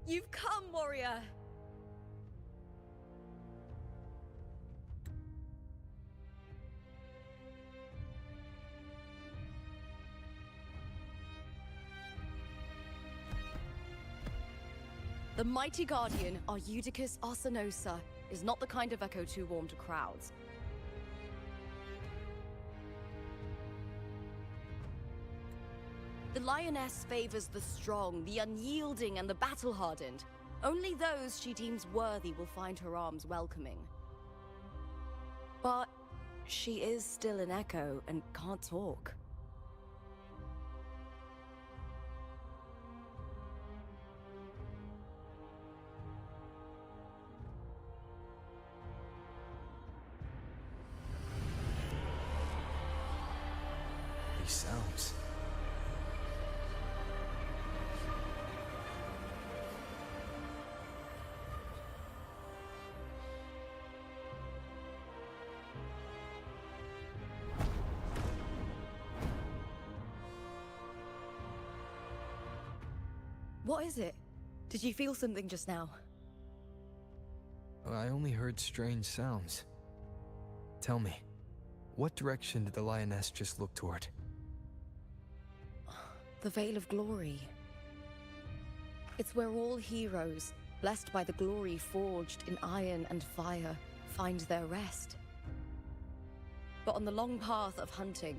You've come, warrior! The mighty guardian, our Eudicus Arsenosa, is not the kind of echo too warm to crowds. The lioness favors the strong, the unyielding, and the battle-hardened. Only those she deems worthy will find her arms welcoming. But she is still an echo and can't talk. These sounds. What is it? Did you feel something just now? I only heard strange sounds. Tell me, what direction did the lioness just look toward? The Veil of Glory. It's where all heroes, blessed by the glory forged in iron and fire, find their rest. But on the long path of hunting,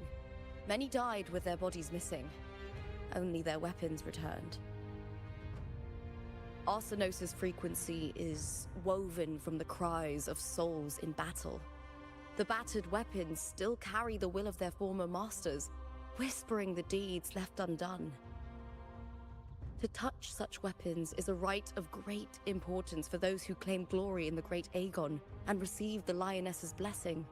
many died with their bodies missing. Only their weapons returned. Arsenosa's frequency is woven from the cries of souls in battle. The battered weapons still carry the will of their former masters, whispering the deeds left undone. To touch such weapons is a rite of great importance for those who claim glory in the great Aegon and receive the lioness's blessing.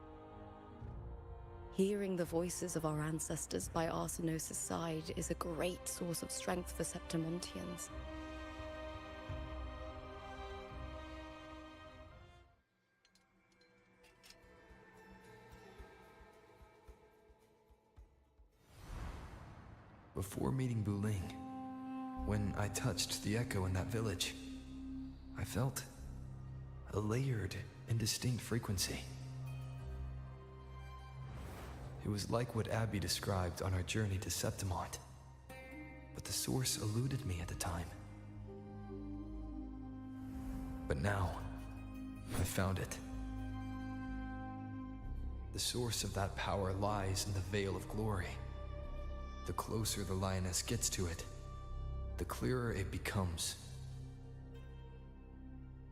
Hearing the voices of our ancestors by Arsenosa's side is a great source of strength for Septimontians. Before meeting Buling, when I touched the echo in that village, I felt a layered and distinct frequency. It was like what Abby described on our journey to Septimont, but the source eluded me at the time. But now, I found it. The source of that power lies in the Veil of Glory. The closer the lioness gets to it, the clearer it becomes.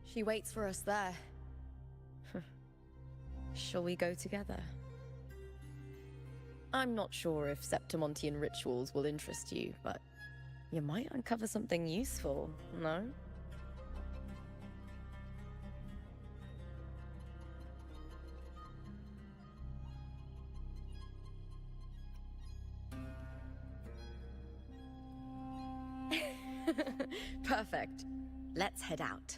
She waits for us there. Shall we go together? I'm not sure if Septimontian rituals will interest you, but you might uncover something useful, no? Perfect. Let's head out.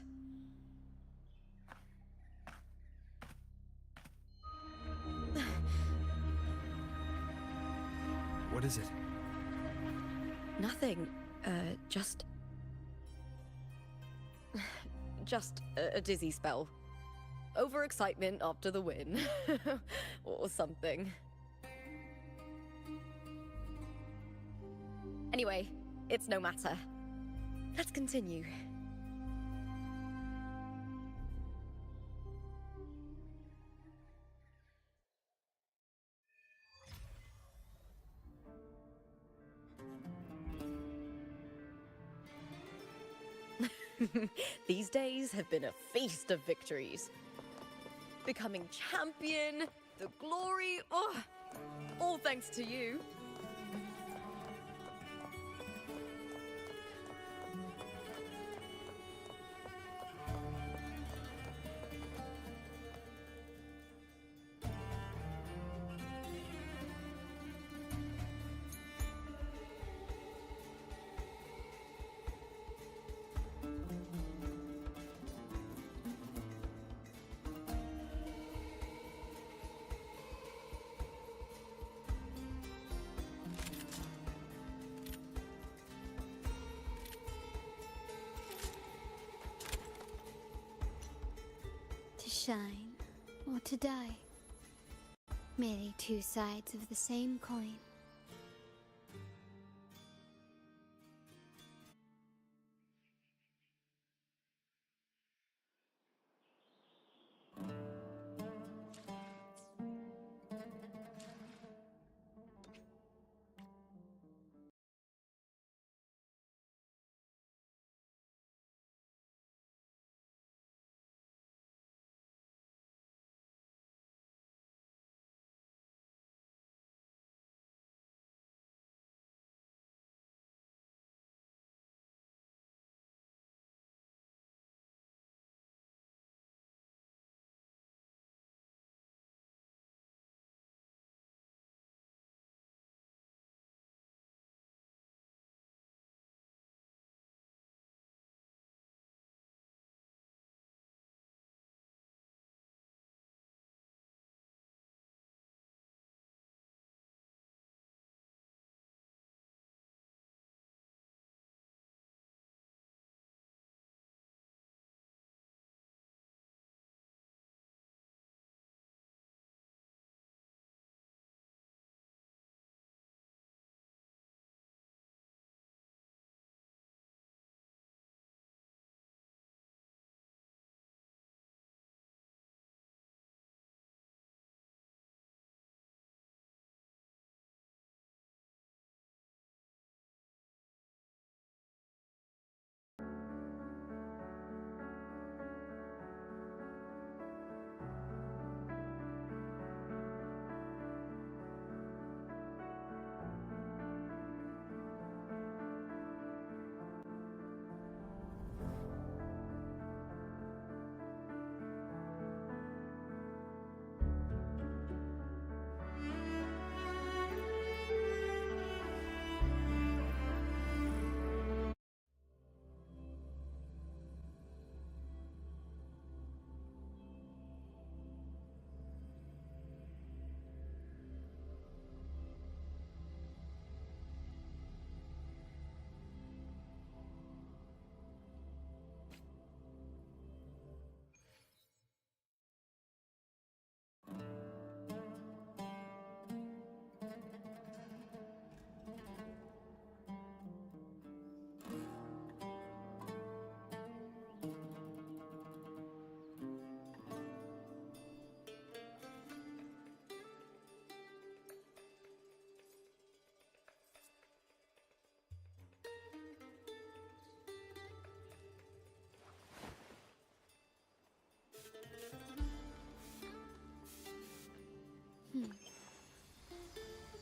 What is it? Nothing. Just a dizzy spell. Overexcitement after the win. Or something. Anyway, it's no matter. Let's continue. These days have been a feast of victories. Becoming champion, the glory, all thanks to you. shine or to die. Merely two sides of the same coin.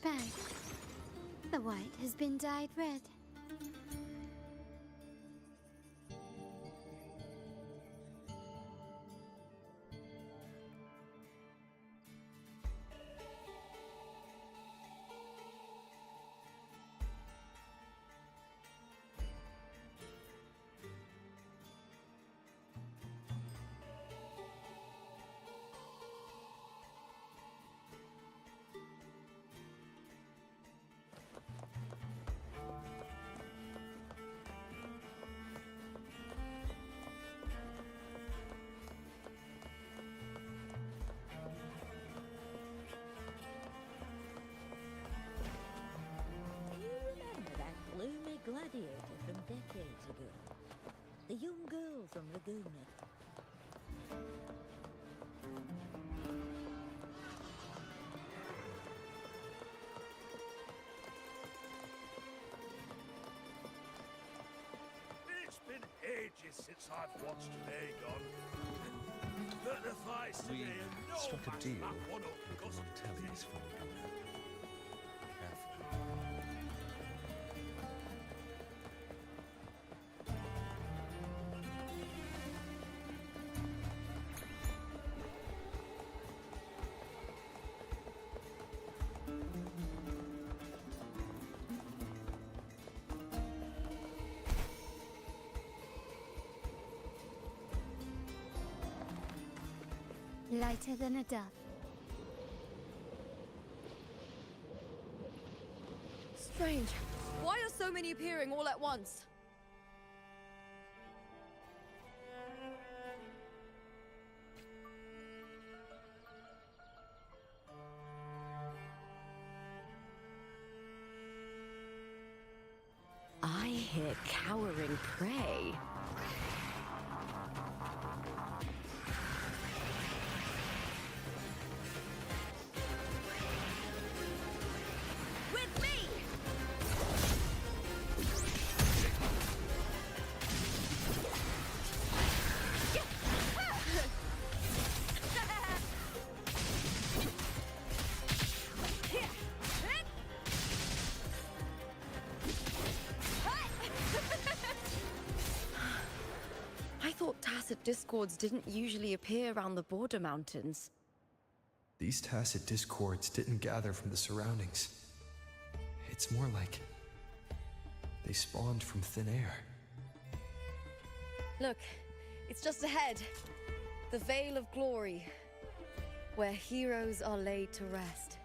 Bad. The white has been dyed red. Gladiator from decades ago. The young girl from Laguna. It's been ages since I've watched an Aegon. The fights We today are no struck a match deal that one up with the because of Montellis from Laguna. Careful. Lighter than a dove. Strange. Why are so many appearing all at once? hear cowering prey. With me! I thought tacet discords didn't usually appear around the border mountains. These tacit discords didn't gather from the surroundings. It's more like they spawned from thin air. Look, it's just ahead. The Veil of Glory, where heroes are laid to rest.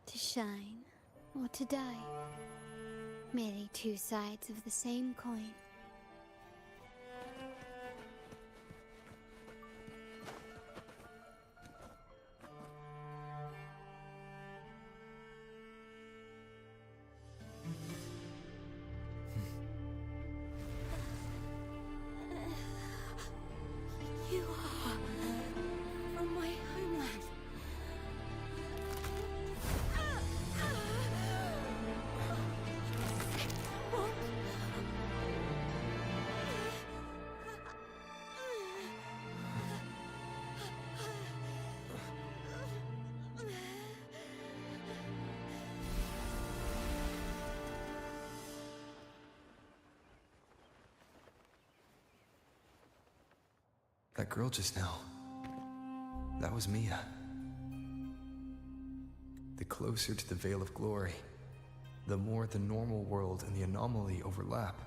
To shine or to die. Merely two sides of the same coin. You are from my homeland. That girl just now, that was Mia. The closer to the Veil of Glory, the more the normal world and the anomaly overlap.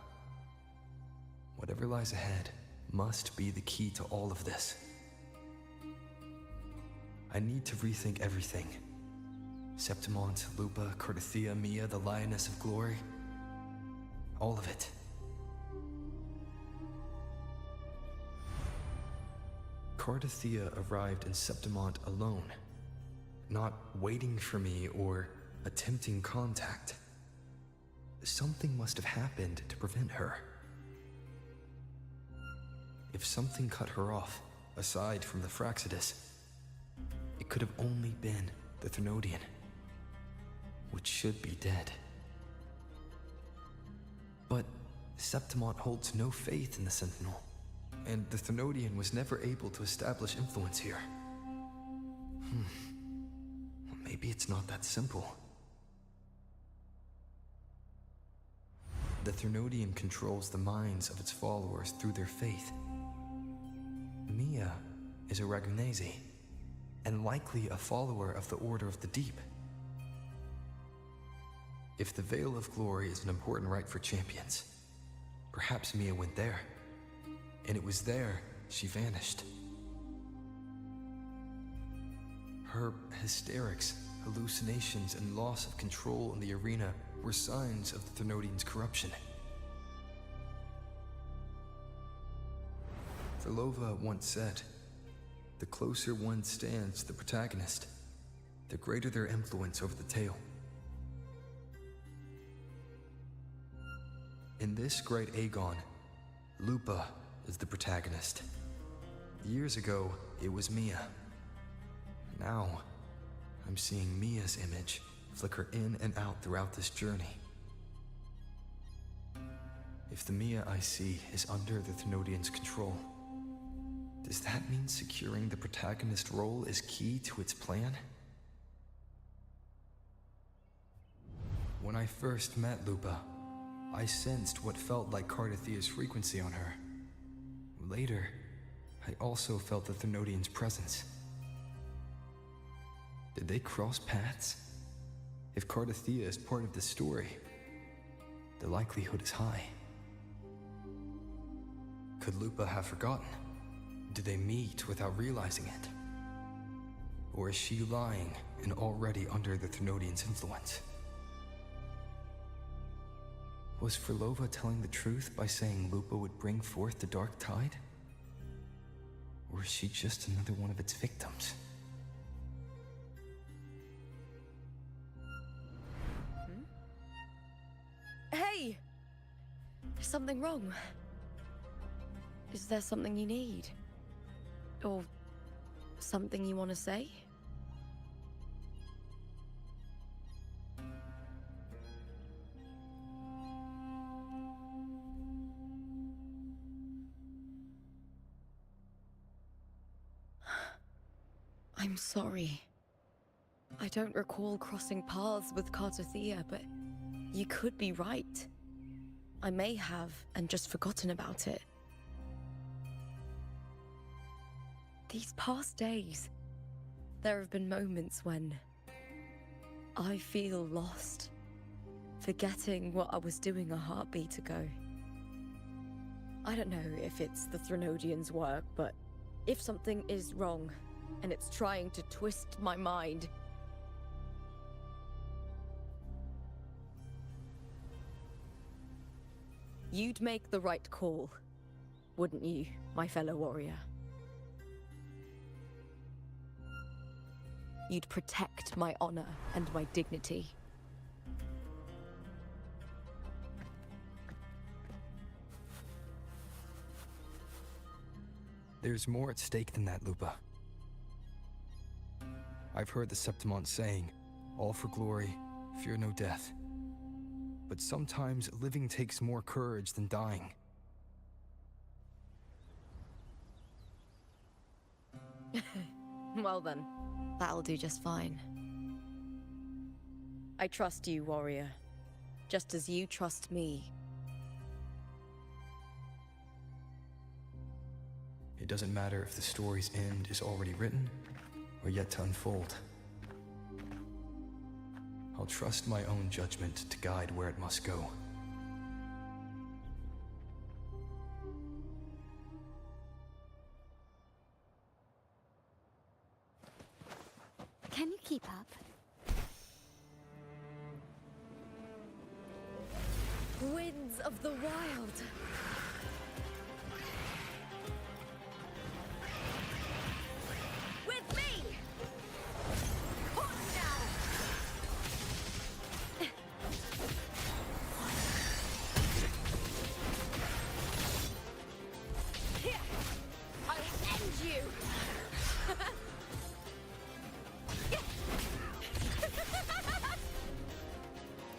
Whatever lies ahead must be the key to all of this. I need to rethink everything. Septimont, Lupa, Cardathia, Mia, the Lioness of Glory. All of it. Cardathia arrived in Septimont alone, not waiting for me or attempting contact. Something must have happened to prevent her. If something cut her off, aside from the Fraxidus, it could have only been the Thernoidian, which should be dead. But Septimont holds no faith in the Sentinel, and the Thernoidian was never able to establish influence here. Maybe it's not that simple. The Thernoidian controls the minds of its followers through their faith. Mia is a Ragunese, and likely a follower of the Order of the Deep. If the Veil of Glory is an important rite for champions, perhaps Mia went there. And it was there she vanished. Her hysterics, hallucinations, and loss of control in the arena were signs of the Thernoidian's corruption. Therlova once said, "The closer one stands to the protagonist, the greater their influence over the tale." In this great Aegon, Lupa is the protagonist. Years ago, it was Mia. Now, I'm seeing Mia's image flicker in and out throughout this journey. If the Mia I see is under the Thenodians' control, does that mean securing the protagonist role is key to its plan? When I first met Lupa, I sensed what felt like Cardathia's frequency on her. Later, I also felt the Thenodians' presence. Did they cross paths? If Cardathia is part of this story, the likelihood is high. Could Lupa have forgotten? Did they meet without realizing it? Or is she lying and already under the Thenodians' influence? Was Frolova telling the truth by saying Lupa would bring forth the Dark Tide? Or is she just another one of its victims? Hey! Is something wrong? Is there something you need? Or something you want to say? I'm sorry. I don't recall crossing paths with Cardathia, but you could be right. I may have and just forgotten about it. These past days, there have been moments when I feel lost, forgetting what I was doing a heartbeat ago. I don't know if it's the Thenodians' work, but if something is wrong, and it's trying to twist my mind, you'd make the right call, wouldn't you, my fellow warrior? You'd protect my honor and my dignity. There's more at stake than that, Lupa. I've heard the Septimont saying, all for glory, fear no death. But sometimes living takes more courage than dying. Well then, that'll do just fine. I trust you, warrior, just as you trust me. It doesn't matter if the story's end is already written or yet to unfold. I'll trust my own judgment to guide where it must go. Can you keep up? Winds of the wild! With me! On now! Here! I'll end you!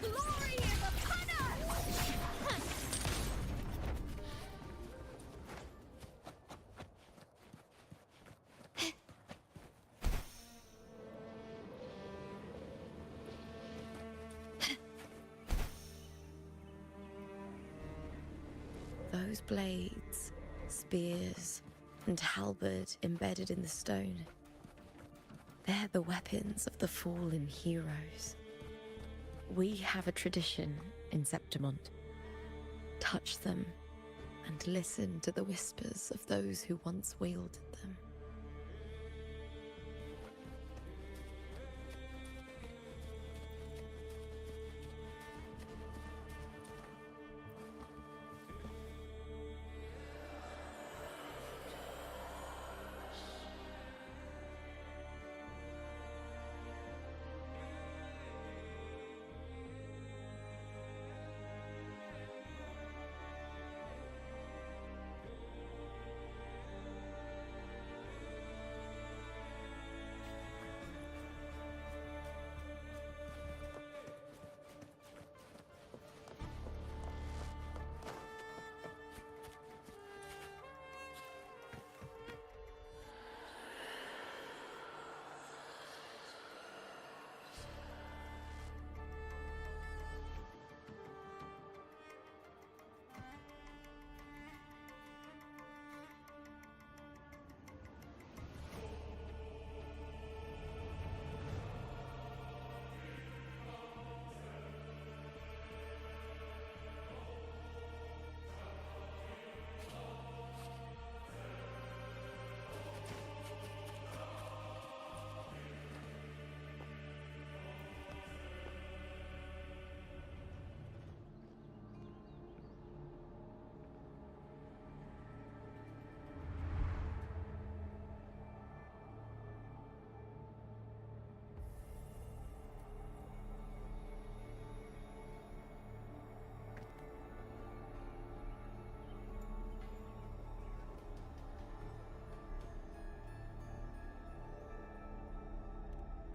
Glory is upon us! Those blades, spears, and halberd embedded in the stone. They're the weapons of the fallen heroes. We have a tradition in Septimont. Touch them and listen to the whispers of those who once wielded them.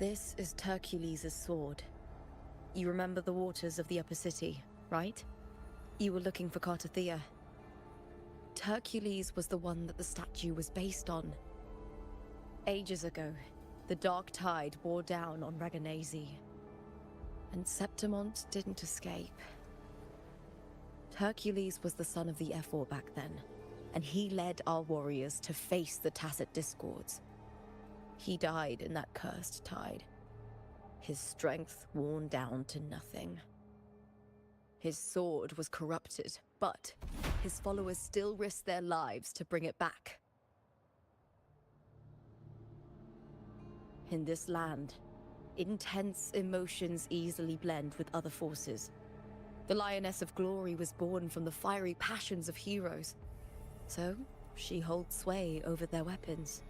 This is Hercules' sword. You remember the waters of the upper city, right? You were looking for Cartathea. Hercules was the one that the statue was based on. Ages ago, the dark tide bore down on Raganese, and Septimont didn't escape. Hercules was the son of the Ephor back then, and he led our warriors to face the Tacit Discords. He died in that cursed tide, his strength worn down to nothing. His sword was corrupted, but his followers still risked their lives to bring it back. In this land, intense emotions easily blend with other forces. The Lioness of Glory was born from the fiery passions of heroes, so she holds sway over their weapons.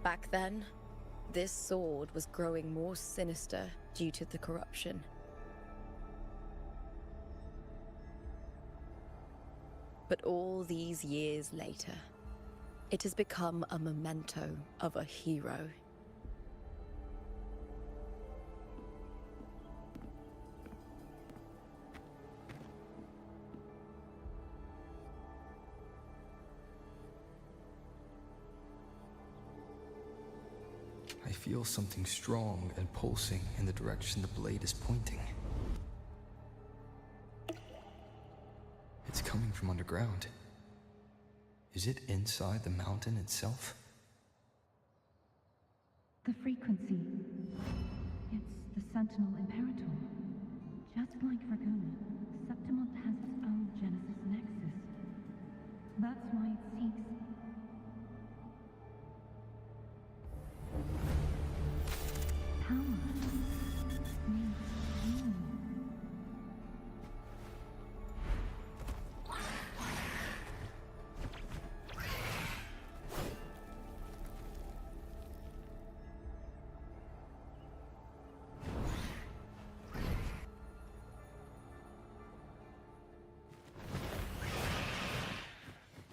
Back then, this sword was growing more sinister due to the corruption. But all these years later, it has become a memento of a hero. I feel something strong and pulsing in the direction the blade is pointing. It's coming from underground. Is it inside the mountain itself? The frequency. It's the Sentinel Imperator. Just like Ragona, Septimont has its own Genesis Nexus. That's why it seeks... power. Needs healing.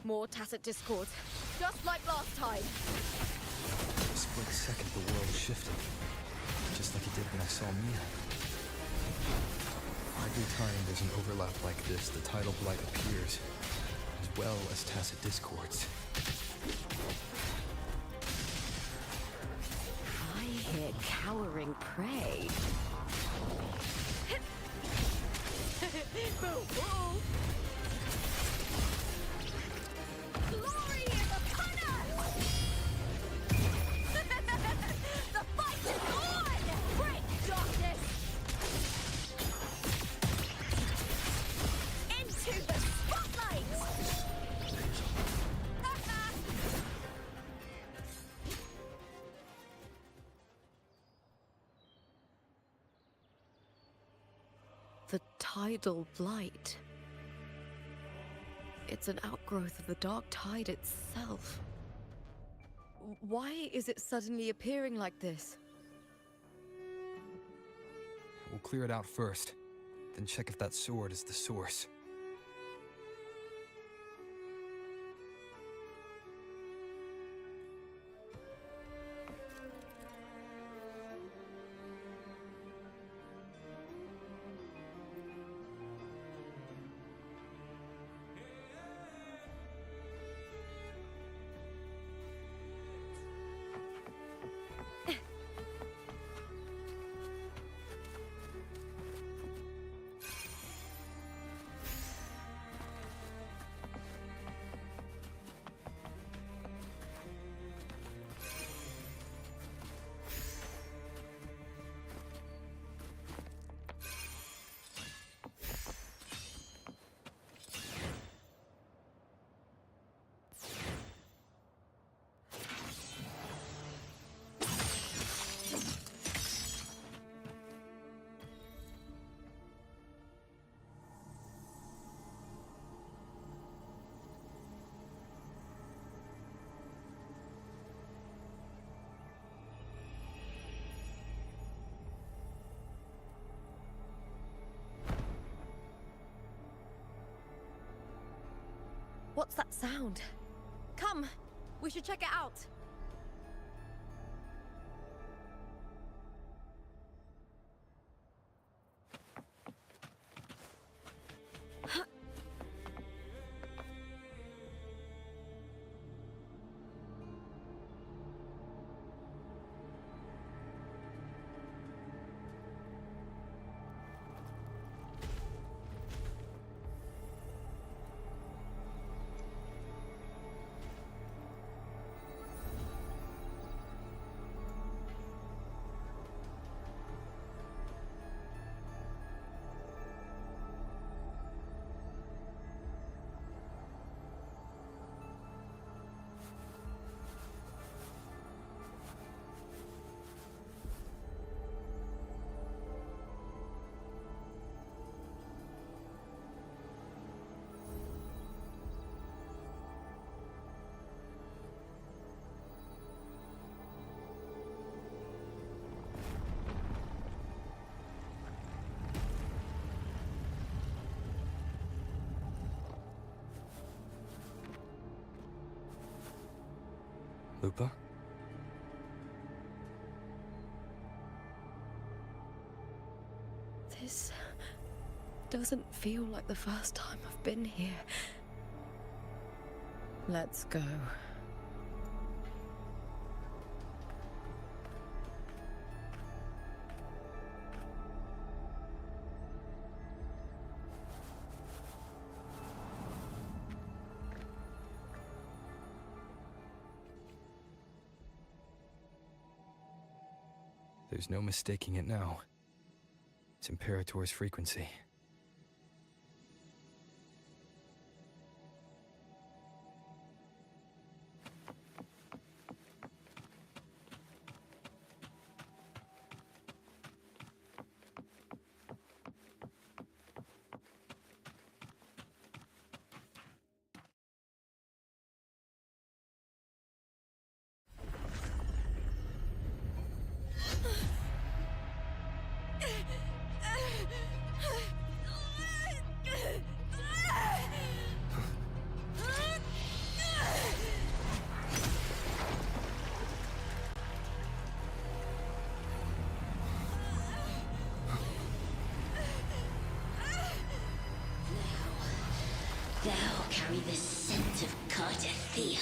More Tacit Discords, just like last time. A split second, the world shifted. Just like it did when I saw Mia. Every time there's an overlap like this, the tidal blight appears, as well as Tacit Discords. I hear cowering prey. Boo-boo! Glory is upon us! The fight is on! Break darkness! Into the spotlight! The tidal blight. It's an outgrowth of the dark tide itself. Why is it suddenly appearing like this? We'll clear it out first, then check if that sword is the source. What's that sound? Come, we should check it out. Lupa? This doesn't feel like the first time I've been here. Let's go. There's no mistaking it now. It's Imperator's frequency. Thou carry the scent of Cardathea.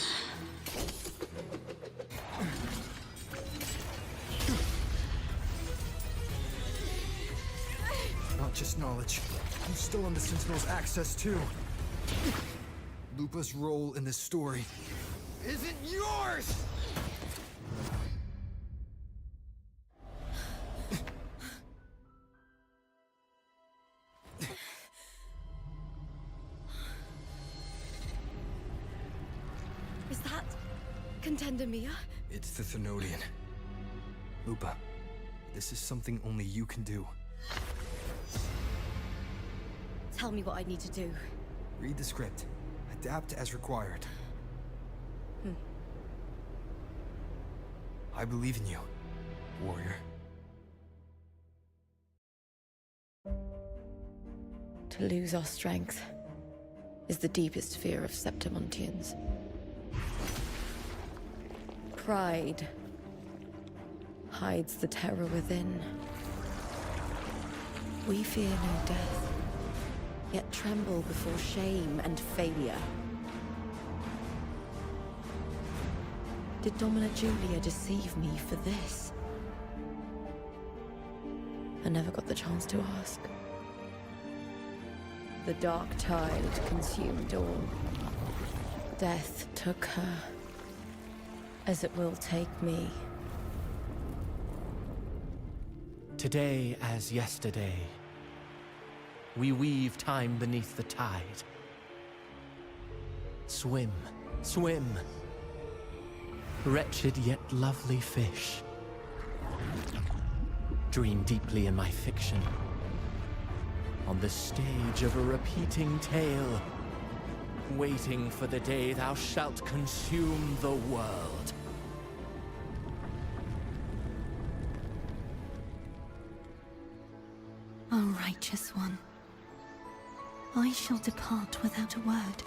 Not just knowledge. I'm still on the Sentinel's access too. Lupa's role in this story isn't yours! Is that Contender Mia? It's the Thenodian. Lupa, this is something only you can do. Tell me what I need to do. Read the script. Adapt as required. I believe in you, warrior. To lose our strength is the deepest fear of Septimontians. Pride hides the terror within. We fear no death, yet tremble before shame and failure. Did Domina Julia deceive me for this? I never got the chance to ask. The dark tide consumed all. Death took her, as it will take me. Today as yesterday, we weave time beneath the tide. Swim, swim, wretched yet lovely fish. Dream deeply in my fiction, on the stage of a repeating tale, waiting for the day thou shalt consume the world. O righteous one, I shall depart without a word.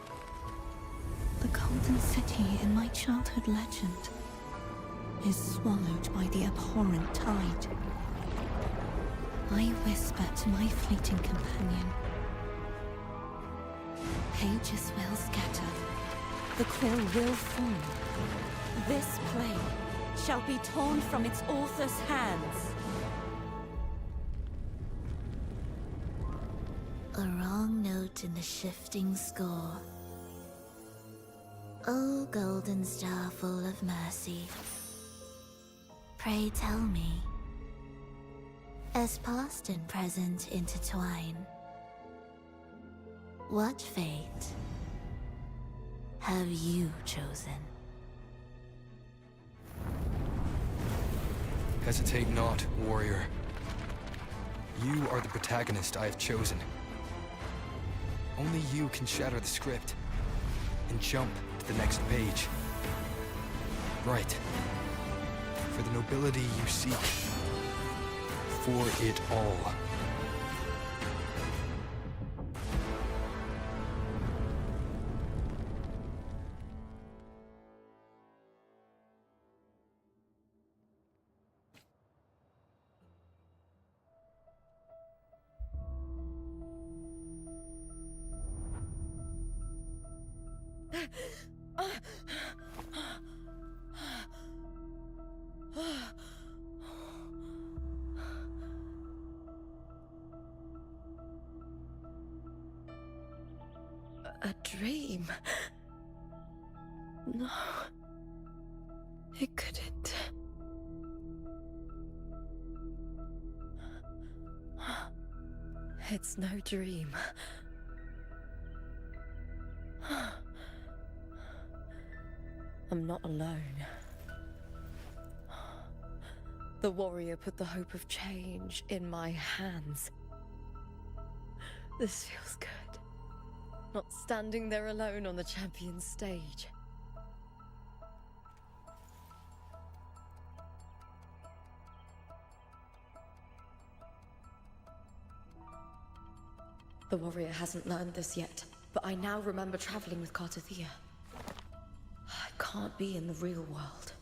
The golden city in my childhood legend is swallowed by the abhorrent tide. I whisper to my fleeting companion. Pages will scatter. The quill will fall. This play shall be torn from its author's hands. A wrong note in the shifting score. O golden star full of mercy, pray tell me, as past and present intertwine, what fate have you chosen? Hesitate not, warrior. You are the protagonist I have chosen. Only you can shatter the script and jump to the next page. Right. For the nobility you seek. For it all. A dream? No. It couldn't. It's no dream. I'm not alone. The warrior put the hope of change in my hands. This feels good. Not standing there alone on the champion's stage. The warrior hasn't learned this yet, but I now remember traveling with Kartathea. I can't be in the real world.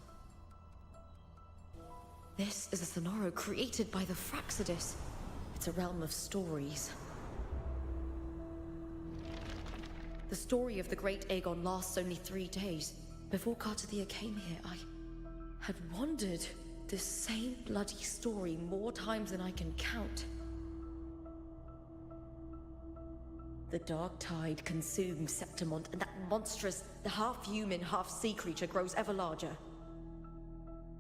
This is a Sonoro created by the Fraxidus. It's a realm of stories. The story of the Great Aegon lasts only 3 days. Before Kartathea came here, I had wandered this same bloody story more times than I can count. The dark tide consumes Septimont, and that monstrous, half-human, half-sea creature grows ever larger.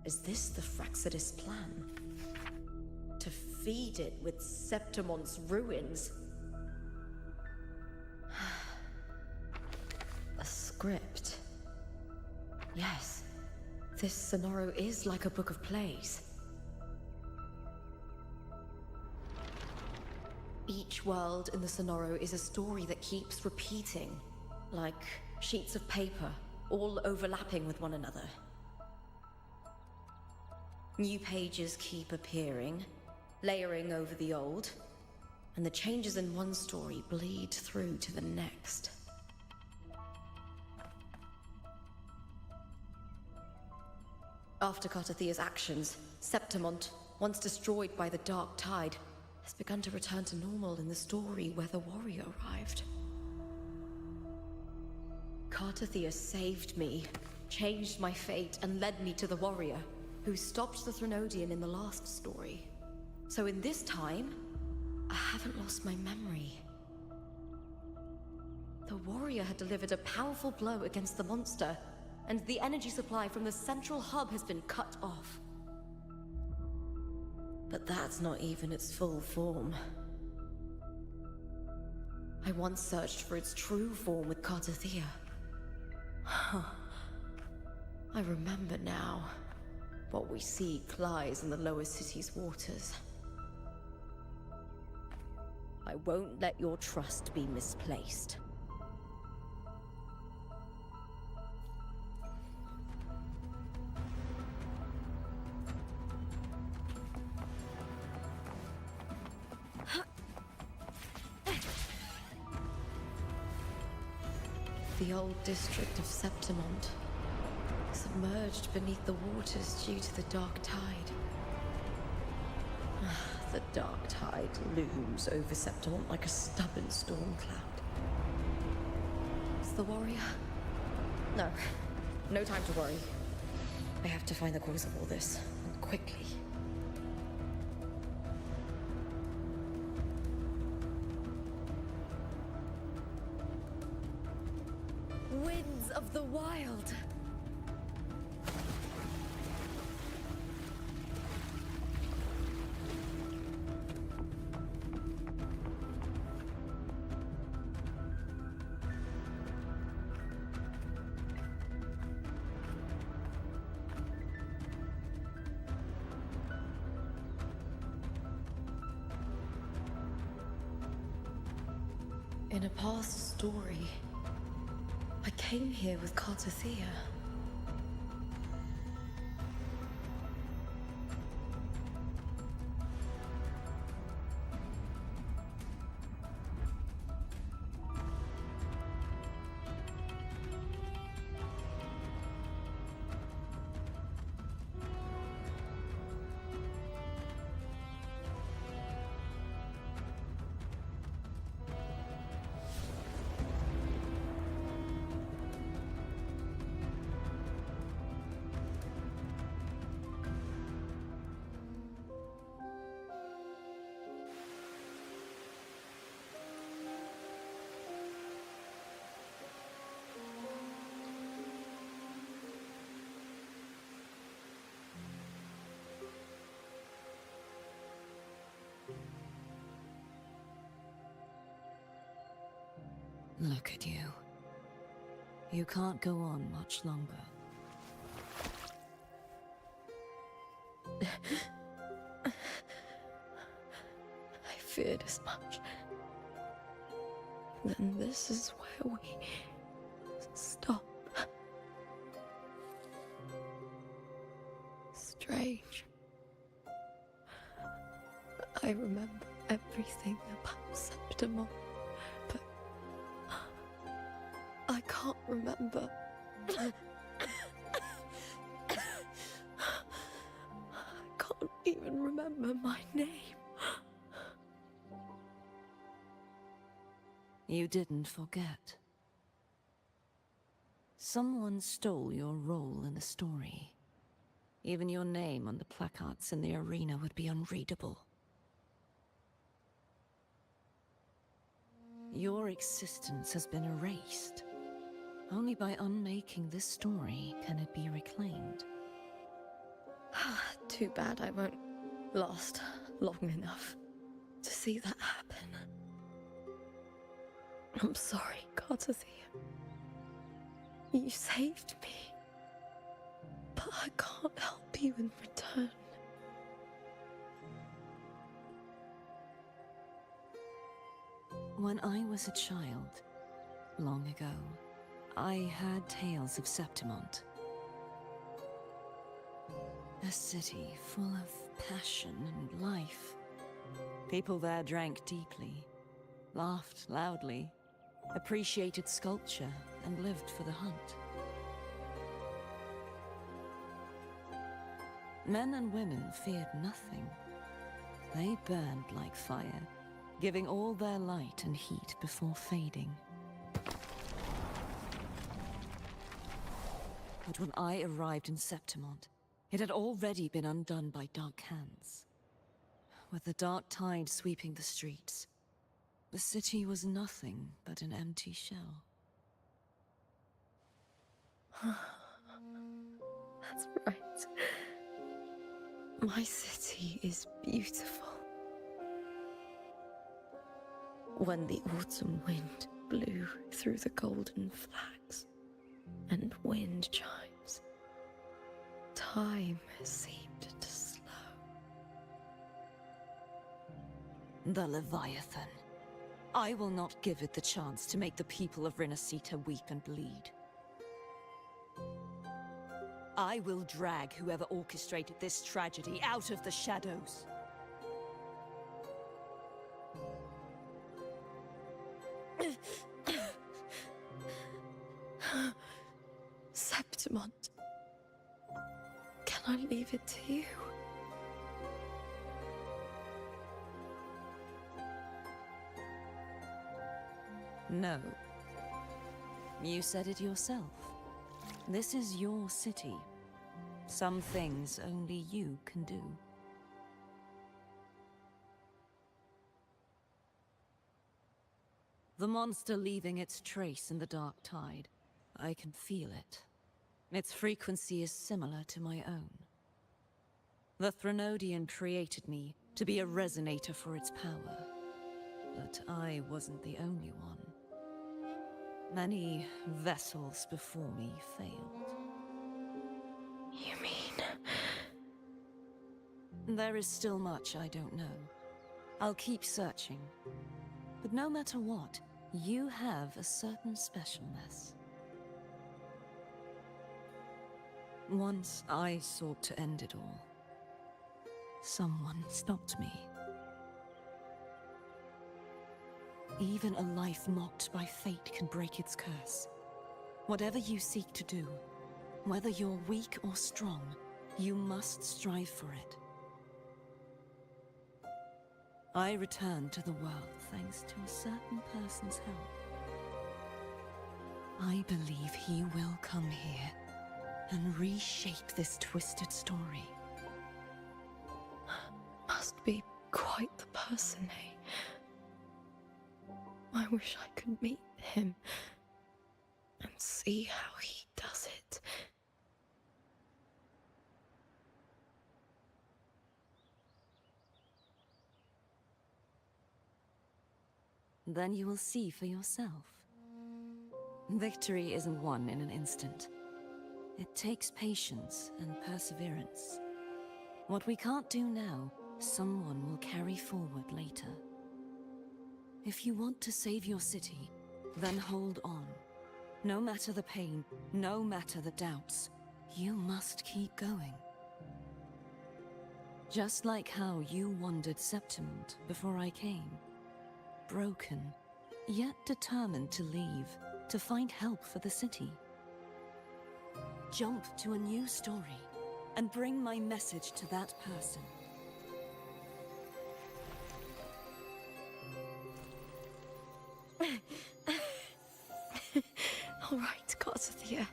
Is this the Fraxidus plan? To feed it with Septimont's ruins? A script. Yes, this Sonoro is like a book of plays. Each world in the Sonoro is a story that keeps repeating, like sheets of paper, all overlapping with one another. New pages keep appearing, layering over the old, and the changes in one story bleed through to the next. After Kartathea's actions, Septimont, once destroyed by the dark tide, has begun to return to normal in the story where the warrior arrived. Kartathea saved me, changed my fate, and led me to the warrior, who stopped the Threnodian in the last story. So in this time, I haven't lost my memory. The warrior had delivered a powerful blow against the monster, and the energy supply from the central hub has been cut off. But that's not even its full form. I once searched for its true form with Kartathea. I remember now. What we seek lies in the lower city's waters. I won't let your trust be misplaced. The old district of Septimont, submerged beneath the waters due to the dark tide. The dark tide looms over Septimont like a stubborn storm cloud. Is the warrior? No. No time to worry. I have to find the cause of all this, and quickly. Winds of the wild! In a past story, I came here with Kartathea. Look at you. You can't go on much longer. I feared as much. Then this is where we stop. Strange. I remember everything about Septimon, but I can't remember. I can't even remember my name. You didn't forget. Someone stole your role in the story. Even your name on the placards in the arena would be unreadable. Your existence has been erased. Only by unmaking this story can it be reclaimed. Too bad I won't last long enough to see that happen. I'm sorry, Gacha. You saved me. But I can't help you in return. When I was a child, long ago, I had tales of Septimont. A city full of passion and life. People there drank deeply, laughed loudly, appreciated sculpture, and lived for the hunt. Men and women feared nothing. They burned like fire, giving all their light and heat before fading. But when I arrived in Septimont, it had already been undone by dark hands. With the dark tide sweeping the streets, the city was nothing but an empty shell. That's right. My city is beautiful. When the autumn wind blew through the golden flags and wind chimes, time seemed to slow. The Leviathan. I will not give it the chance to make the people of Renacita weep and bleed. I will drag whoever orchestrated this tragedy out of the shadows. Septimont, can I leave it to you? No. You said it yourself. This is your city. Some things only you can do. The monster leaving its trace in the dark tide. I can feel it. Its frequency is similar to my own. The Threnodian created me to be a resonator for its power. But I wasn't the only one. Many vessels before me failed. You mean? There is still much I don't know. I'll keep searching. But no matter what, you have a certain specialness. Once I sought to end it all. Someone stopped me. Even a life mocked by fate can break its curse. Whatever you seek to do, whether you're weak or strong, you must strive for it. I returned to the world thanks to a certain person's help. I believe he will come here and reshape this twisted story. Must be quite the person, eh? I wish I could meet him and see how he does it. Then you will see for yourself. Victory isn't won in an instant. It takes patience and perseverance. What we can't do now, someone will carry forward later. If you want to save your city, then hold on. No matter the pain, no matter the doubts, you must keep going. Just like how you wandered Septimont before I came. Broken, yet determined to leave, to find help for the city. Jump to a new story, and bring my message to that person. All right, Gacha.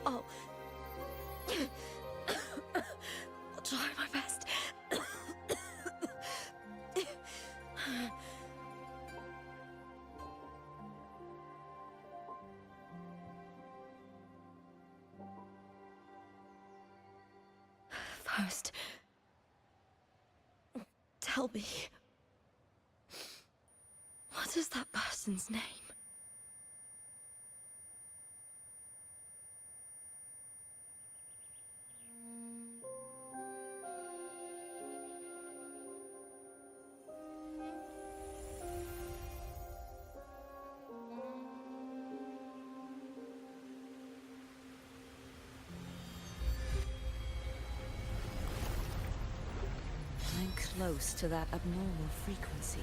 I'll try my best. First, tell me, what is that person's name? I'm close to that abnormal frequency.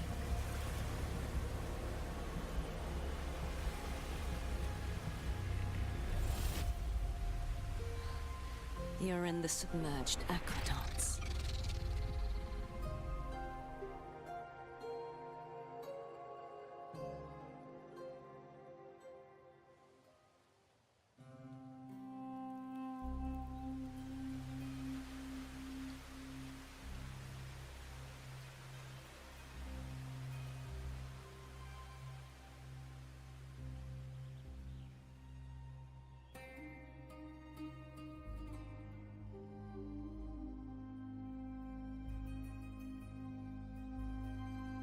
You're in the submerged aqueducts.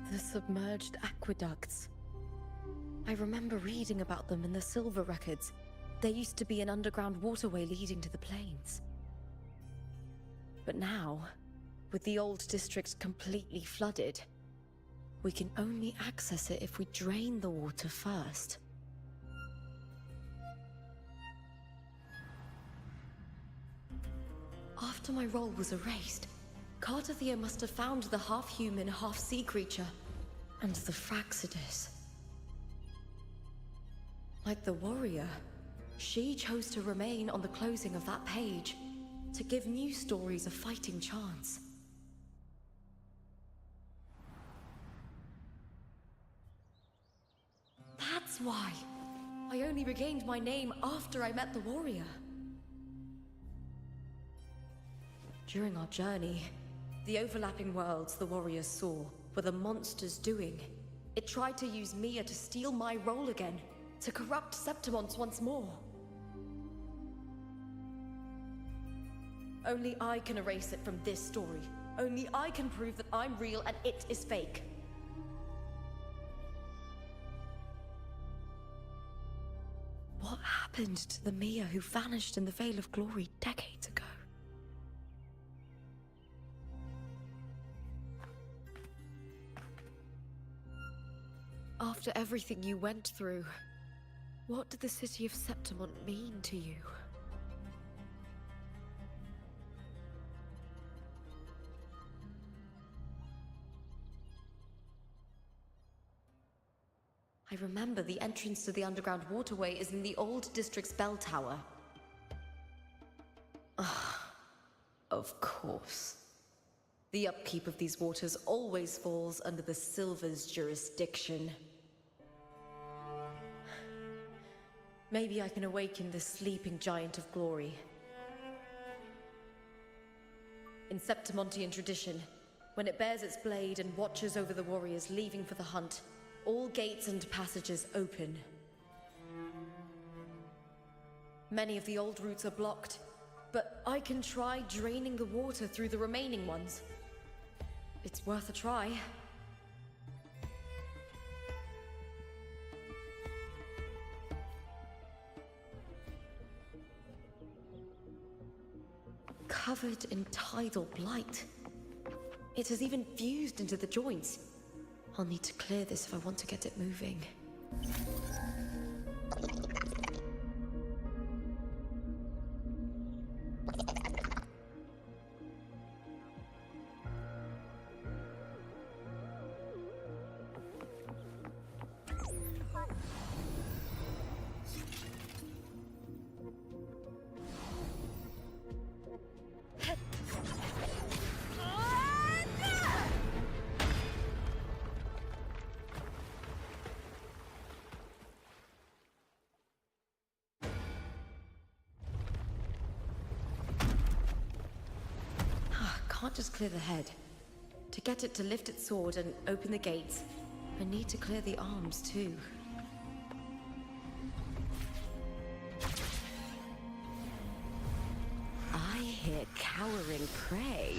The submerged aqueducts. I remember reading about them in the silver records. There used to be an underground waterway leading to the plains. But now, with the old district completely flooded, we can only access it if we drain the water first. After my role was erased, Cartathea must have found the half-human, half-sea creature, and the Fraxidus. Like the warrior, she chose to remain on the closing of that page, to give new stories a fighting chance. That's why I only regained my name after I met the warrior. During our journey, the overlapping worlds the warriors saw were the monsters doing. It tried to use Mia to steal my role again, to corrupt Septimont once more. Only I can erase it from this story. Only I can prove that I'm real and it is fake. What happened to the Mia who vanished in the Veil of Glory decades ago? After everything you went through, what did the city of Septimont mean to you? I remember the entrance to the underground waterway is in the old district's bell tower. Ah, of course. The upkeep of these waters always falls under the Silver's jurisdiction. Maybe I can awaken the sleeping giant of glory. In Septimontian tradition, when it bears its blade and watches over the warriors leaving for the hunt, all gates and passages open. Many of the old routes are blocked, but I can try draining the water through the remaining ones. It's worth a try. covered in tidal blight. It has even fused into the joints. I'll need to clear this if I want to get it moving. Can't just clear the head. To get it to lift its sword and open the gates, I need to clear the arms too. I hear cowering prey.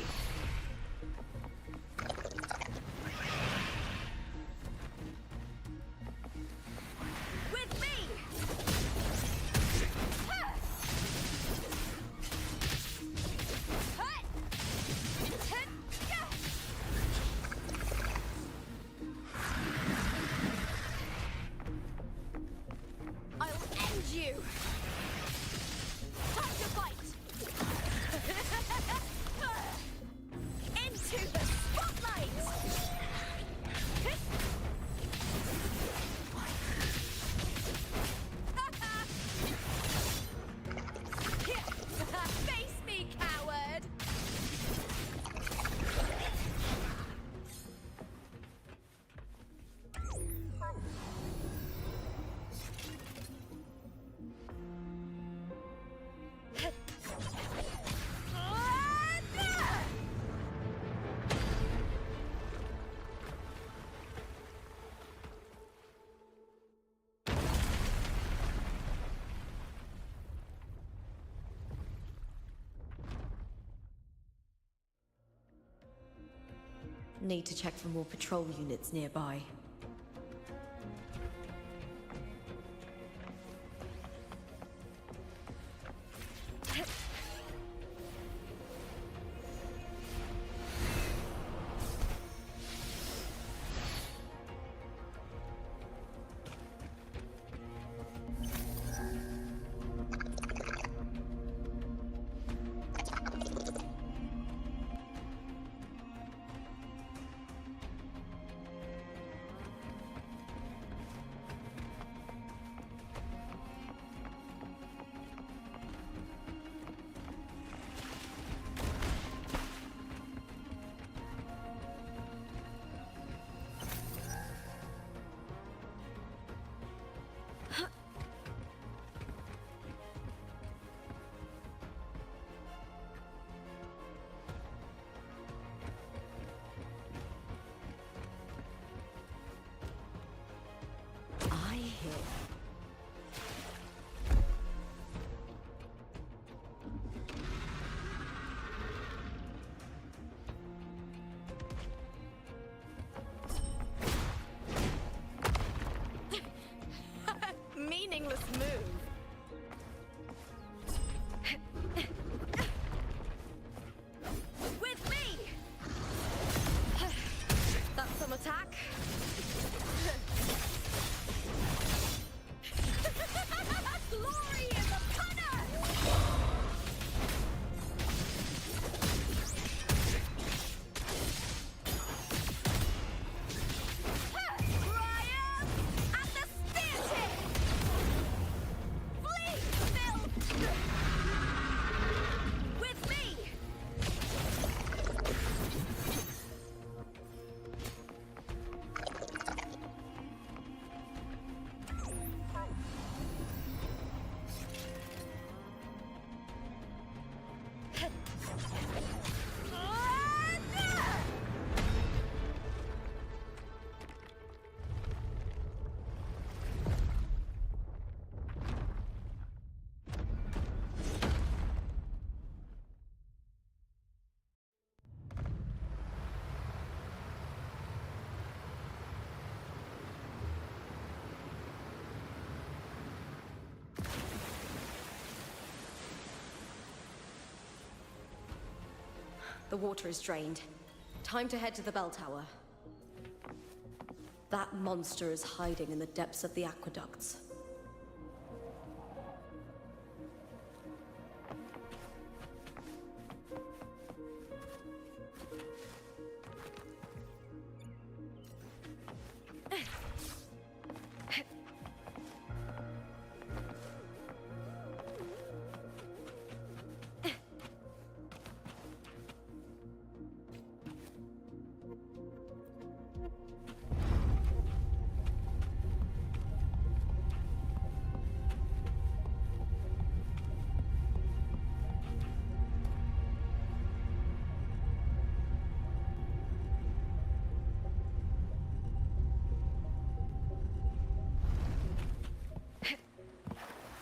With me! You! Time to fight! Into the spotlight! Face me, coward! Need to check for more patrol units nearby. The water is drained. Time to head to the bell tower. That monster is hiding in the depths of the aqueducts.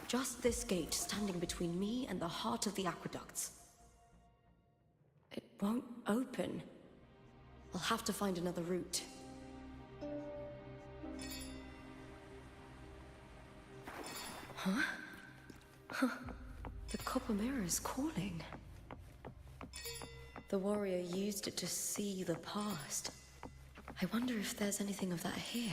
Just this gate standing between me and the heart of the aqueducts. It won't open. I'll have to find another route. Huh? Huh. The copper mirror is calling. The warrior used it to see the past. I wonder if there's anything of that here.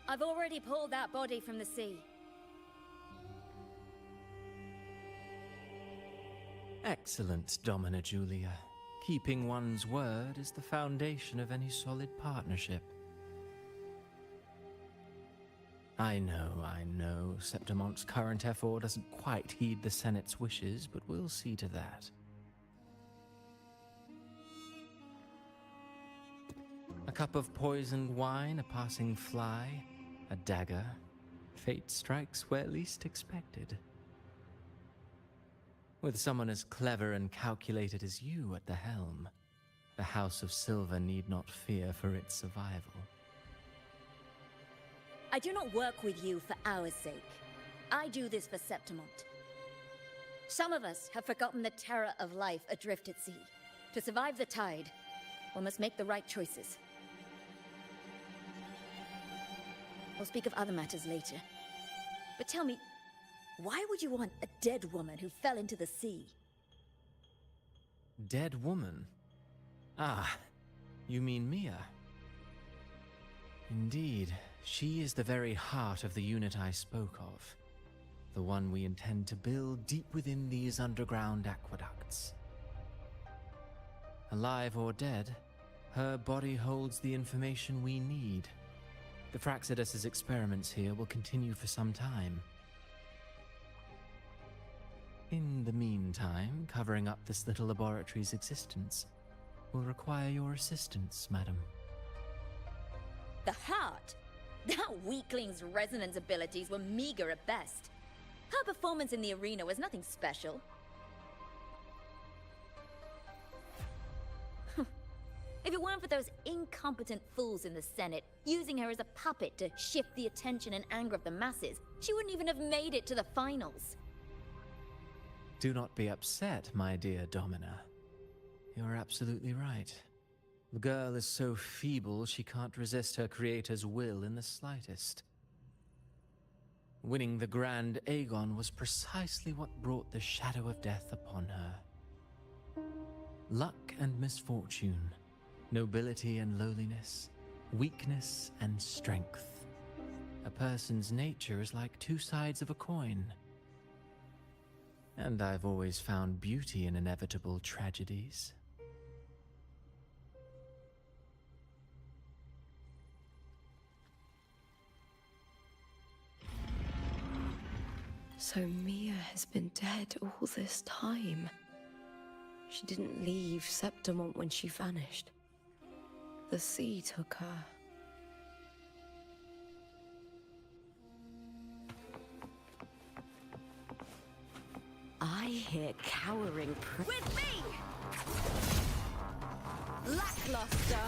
I've already pulled that body from the sea. Excellent, Domina Julia. Keeping one's word is the foundation of any solid partnership. I know, Septimonte's current effort doesn't quite heed the Senate's wishes, but we'll see to that. A cup of poisoned wine, a passing fly, a dagger. Fate strikes where least expected. With someone as clever and calculated as you at the helm, the House of Silver need not fear for its survival. I do not work with you for our sake. I do this for Septimont. Some of us have forgotten the terror of life adrift at sea. To survive the tide, one must make the right choices. We'll speak of other matters later. But tell me, why would you want a dead woman who fell into the sea? Dead woman? Ah, you mean Mia? Indeed, she is the very heart of the unit I spoke of. The one we intend to build deep within these underground aqueducts. Alive or dead, her body holds the information we need. The Fraxidus's experiments here will continue for some time. In the meantime, covering up this little laboratory's existence will require your assistance, madam. The heart? That weakling's resonance abilities were meager at best. Her performance in the arena was nothing special. If it weren't for those incompetent fools in the Senate, using her as a puppet to shift the attention and anger of the masses, she wouldn't even have made it to the finals. Do not be upset, my dear Domina. You're absolutely right. The girl is so feeble she can't resist her creator's will in the slightest. Winning the Grand Aegon was precisely what brought the shadow of death upon her. Luck and misfortune, nobility and lowliness, weakness and strength. A person's nature is like two sides of a coin. And I've always found beauty in inevitable tragedies. So Mia has been dead all this time. She didn't leave Septimont when she vanished. The sea took her. I hear cowering With me! Lackluster!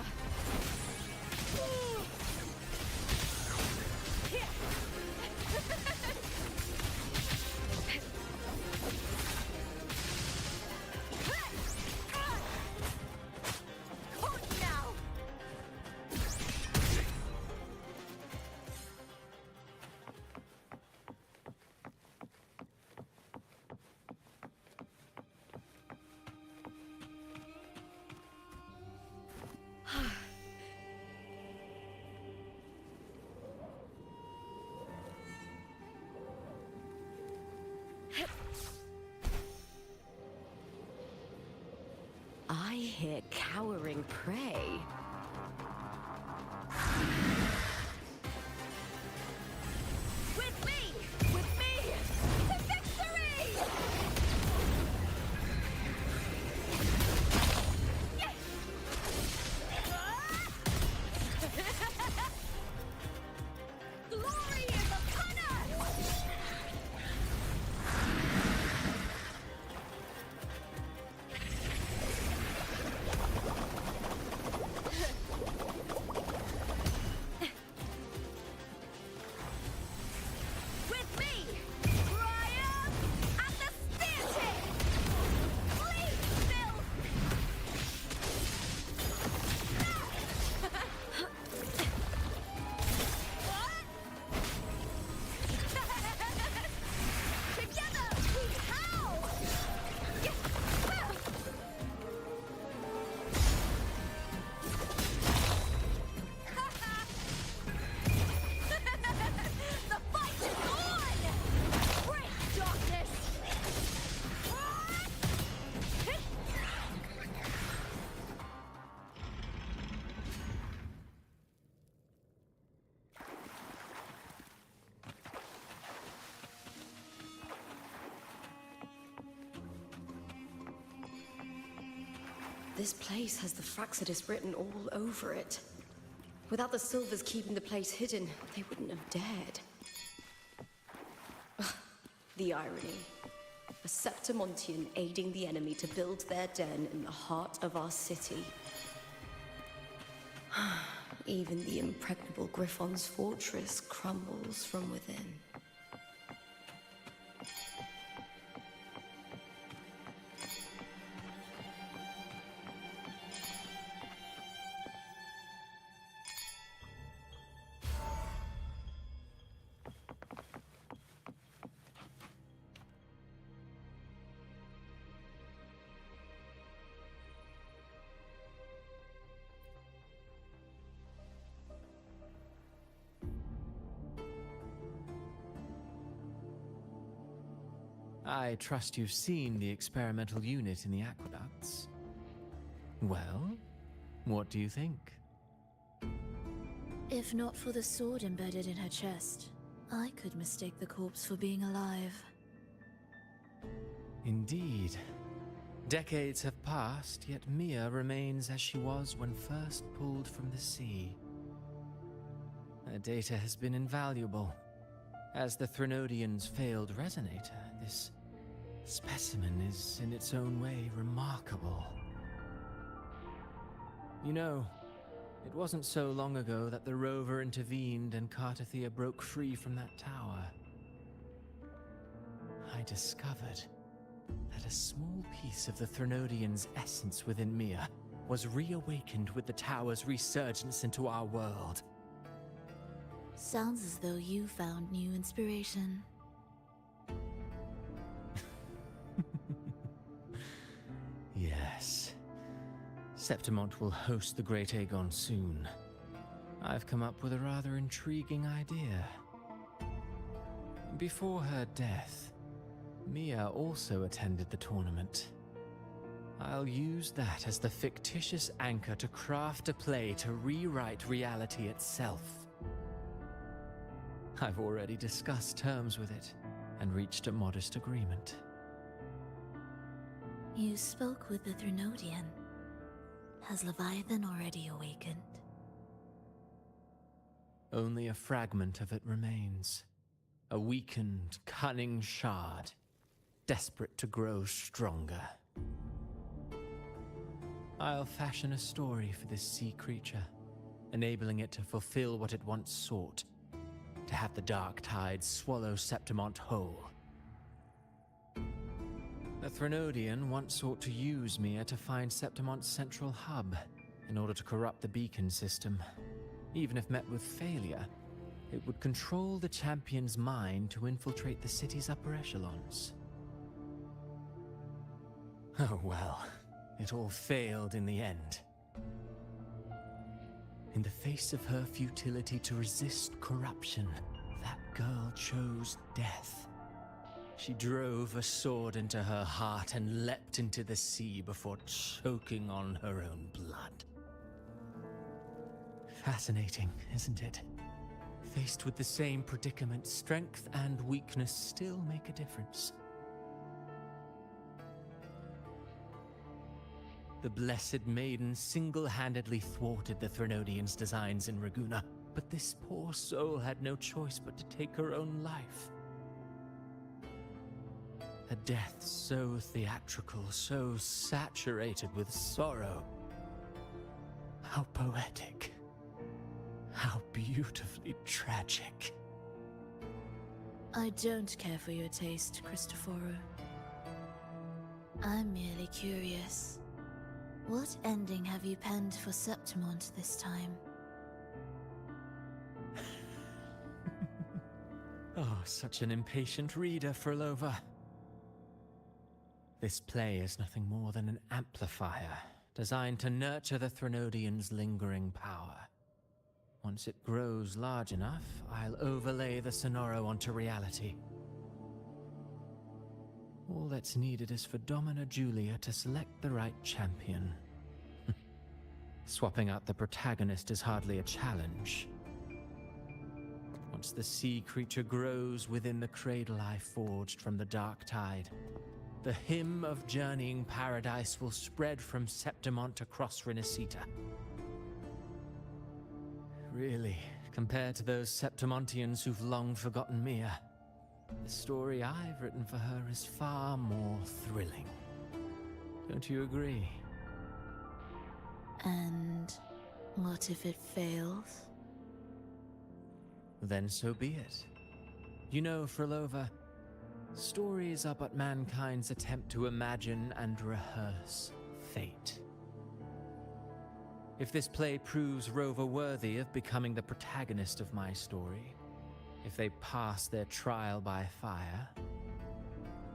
I hear cowering prey. With me! With me! To victory! Glory is upon us! With me, triumph at the spear tip! Please, Bill! Together we howl! The fight is on! Break, darkness! This place has the Fraxidus written all over it. Without the Silvers keeping the place hidden, they wouldn't have dared. Ugh, the irony. A Septimontian aiding the enemy to build their den in the heart of our city. Even the impregnable Griffon's fortress crumbles from within. I trust you've seen the experimental unit in the aqueducts. Well, what do you think? If not for the sword embedded in her chest, I could mistake the corpse for being alive. Indeed. Decades have passed, yet Mia remains as she was when first pulled from the sea. Her data has been invaluable. As the Threnodian's failed resonator, this specimen is in its own way remarkable. You know, it wasn't so long ago that the rover intervened and Cartathea broke free from that tower. I discovered that a small piece of the Threnodian's essence within Mia was reawakened with the tower's resurgence into our world. Sounds as though you found new inspiration. Yes. Septimont will host the Great Aegon soon. I've come up with a rather intriguing idea. Before her death, Mia also attended the tournament. I'll use that as the fictitious anchor to craft a play to rewrite reality itself. I've already discussed terms with it and reached a modest agreement. You spoke with the Threnodian. Has Leviathan already awakened? Only a fragment of it remains. A weakened, cunning shard, desperate to grow stronger. I'll fashion a story for this sea creature, enabling it to fulfill what it once sought. to have the dark tide swallow Septimont whole. The Threnodian once sought to use Mia to find Septimont's central hub in order to corrupt the beacon system. Even if met with failure, it would control the champion's mind to infiltrate the city's upper echelons. Oh well, it all failed in the end. In the face of her futility to resist corruption, that girl chose death. She drove a sword into her heart and leapt into the sea before choking on her own blood. Fascinating, isn't it? Faced with the same predicament, strength and weakness still make a difference. The Blessed Maiden single-handedly thwarted the Threnodians' designs in Raguna, but this poor soul had no choice but to take her own life. A death so theatrical, so saturated with sorrow. How poetic. How beautifully tragic. I don't care for your taste, Cristoforo. I'm merely curious. What ending have you penned for Septimont this time? Oh, such an impatient reader, Frolova. This play is nothing more than an amplifier, designed to nurture the Threnodian's lingering power. Once it grows large enough, I'll overlay the Sonoro onto reality. All that's needed is for Domina Julia to select the right champion. Swapping out the protagonist is hardly a challenge. Once the sea creature grows within the cradle I forged from the dark tide, the hymn of journeying paradise will spread from Septimont across Renacita. Really, compared to those Septimontians who've long forgotten Mia, the story I've written for her is far more thrilling. Don't you agree? And what if it fails? Then so be it. You know, Frolova, stories are but mankind's attempt to imagine and rehearse fate. If this play proves Rover worthy of becoming the protagonist of my story, if they pass their trial by fire,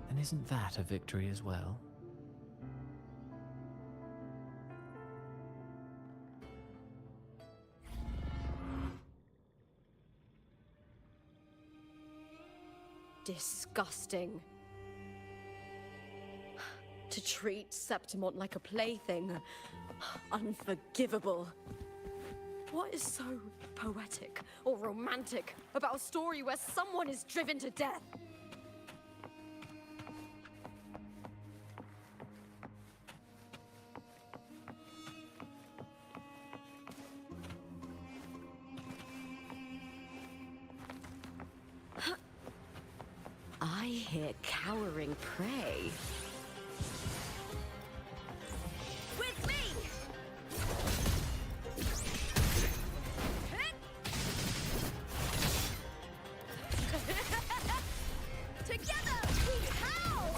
then isn't that a victory as well? Disgusting. To treat Septimont like a plaything. Unforgivable. What is so poetic or romantic about a story where someone is driven to death? I hear cowering prey. With me! Together we howl!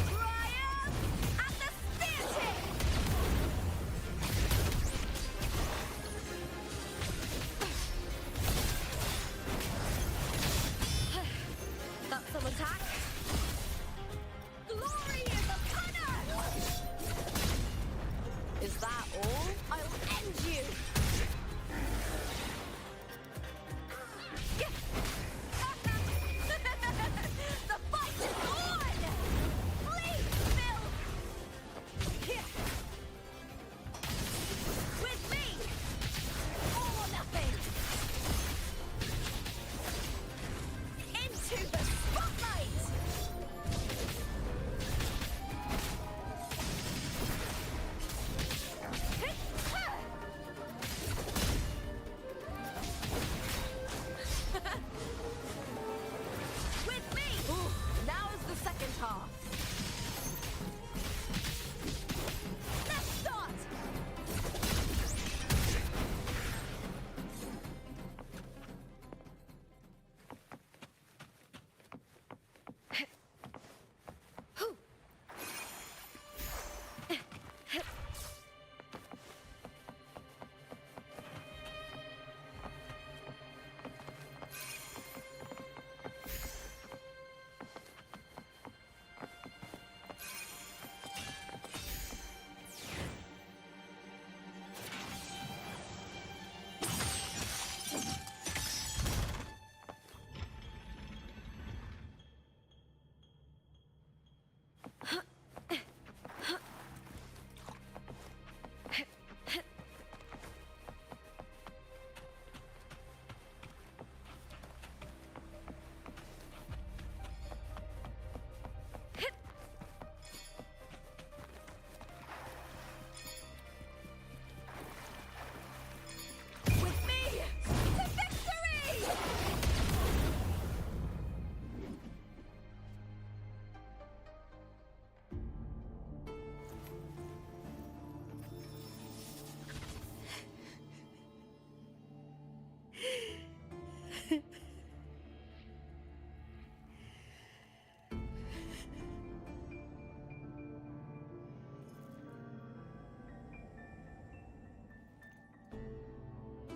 Triumph at the spear tip!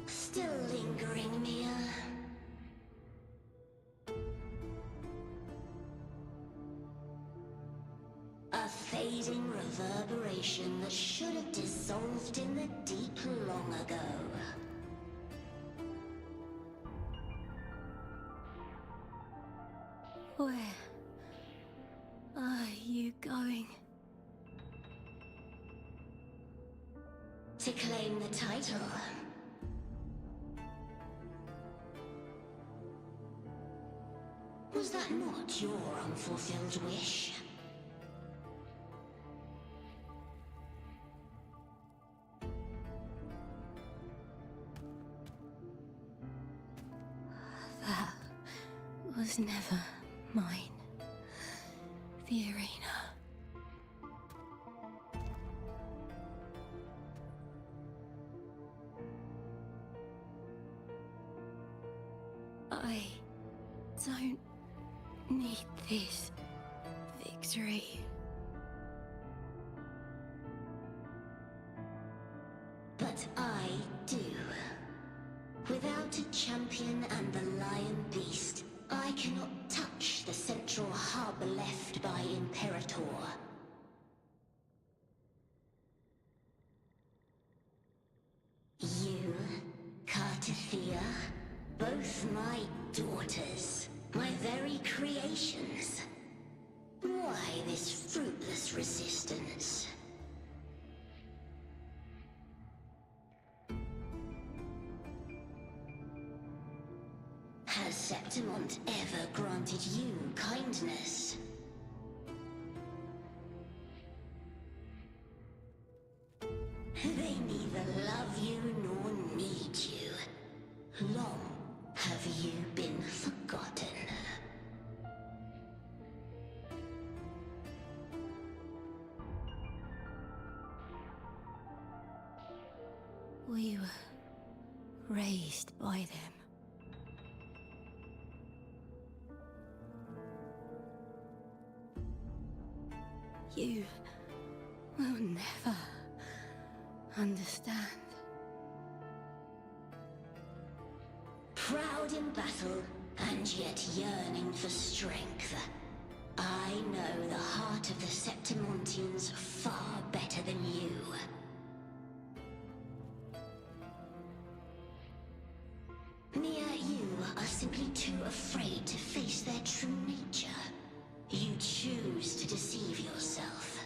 Still lingering, Mia? A fading reverberation that should have dissolved in the deep long ago. Where are you going? To claim the title. Was that not your unfulfilled wish? That was never mine. The arena. I don't need this victory. But I do. Without a champion and the lion beast, I cannot touch the central hub left by Imperator. You, Cartithia, both my daughters, my very creations. Why this fruitless resistance? Has Septimont ever granted you kindness? They neither love you nor need you. Long have you been forgotten. We were raised by them. You will never understand. Proud in battle, and yet yearning for strength. I know the heart of the Septimontians far better than you. Mia, you are simply too afraid to face their true nature. You choose to deceive yourself.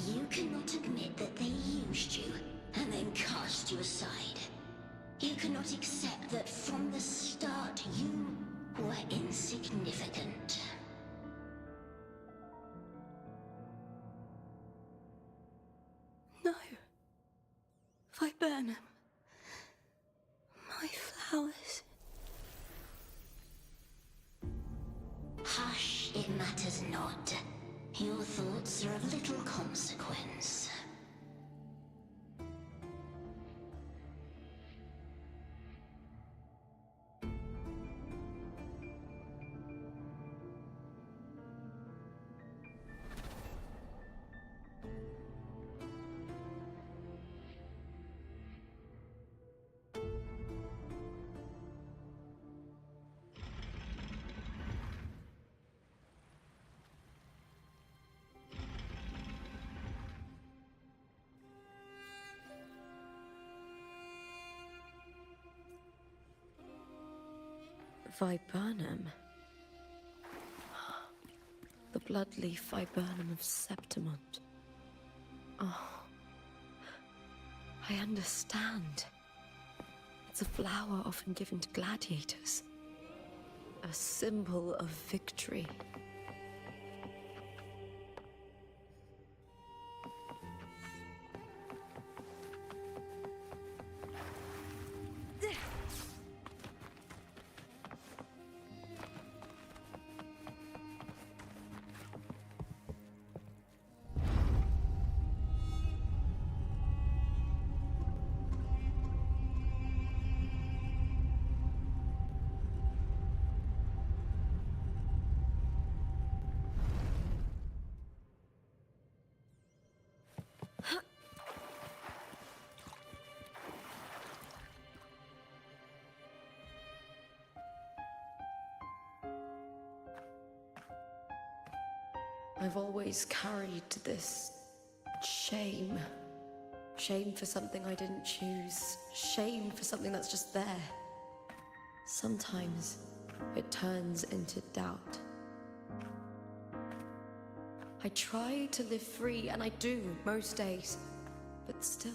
You cannot admit that they used you and then cast you aside. You cannot accept that from the start you were insignificant. No. Viburnum. My flowers. Hush, it matters not. Your thoughts are of little consequence. Viburnum. The bloodleaf viburnum of Septimont. Oh, I understand. It's a flower often given to gladiators. A symbol of victory. I've always carried this shame. Shame for something I didn't choose. Shame for something that's just there. Sometimes it turns into doubt. I try to live free, and I do most days, but still,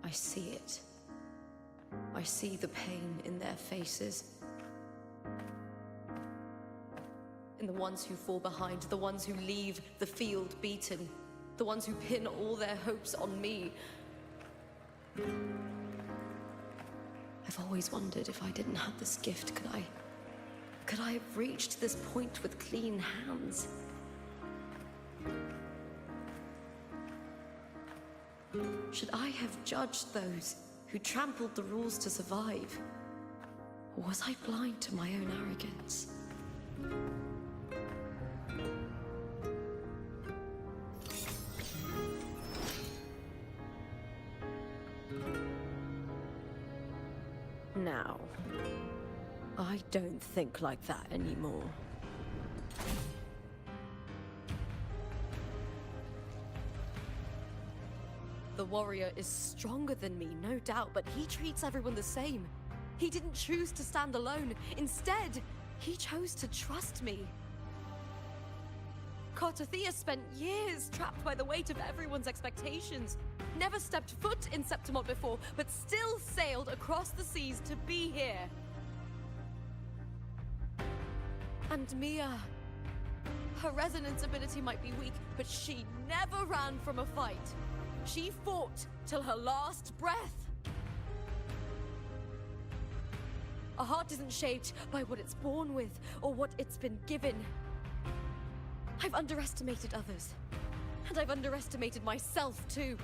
I see it. I see the pain in their faces. In the ones who fall behind, the ones who leave the field beaten, the ones who pin all their hopes on me. I've always wondered if I didn't have this gift, could I have reached this point with clean hands? Should I have judged those who trampled the rules to survive? Or was I blind to my own arrogance? Now, I don't think like that anymore. The warrior is stronger than me, no doubt, but he treats everyone the same. He didn't choose to stand alone. Instead, he chose to trust me. Cartothea spent years trapped by the weight of everyone's expectations. Never stepped foot in Septimont before, but still sailed across the seas to be here. And Mia, her resonance ability might be weak, but she never ran from a fight. She fought till her last breath. A heart isn't shaped by what it's born with or what it's been given. I've underestimated others, and I've underestimated myself too.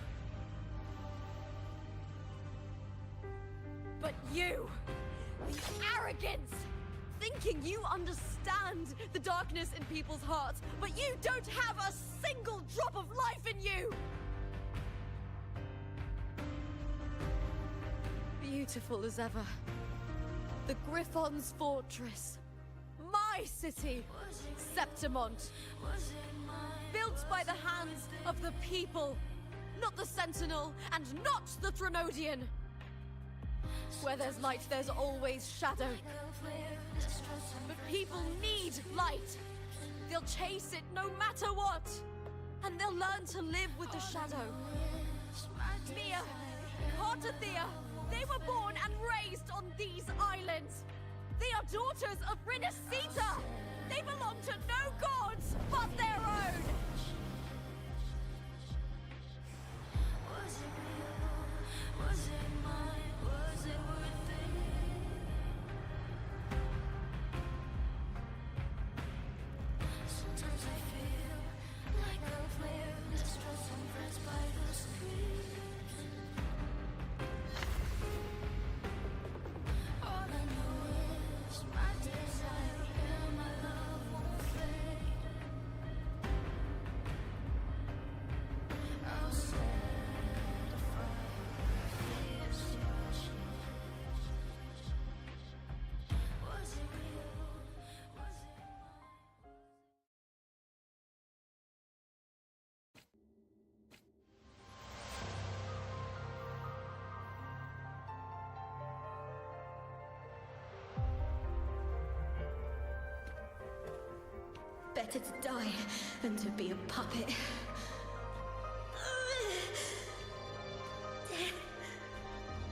But you, the arrogance, thinking you understand the darkness in people's hearts, but you don't have a single drop of life in you! Beautiful as ever. The Griffon's fortress. My city, Septimont. Built by the hands of the people. Not the Sentinel, and not the Threnodian. Where there's light, there's always shadow. But people need light. They'll chase it no matter what. And they'll learn to live with the shadow. Mia, Cartothea, they were born and raised on these islands. They are daughters of Rinasita. They belong to no gods but their own. Was it real? Was it mine? Was it worth it? Sometimes I feel like a flare, distrust and pressed by the screen. Better to die than to be a puppet. Death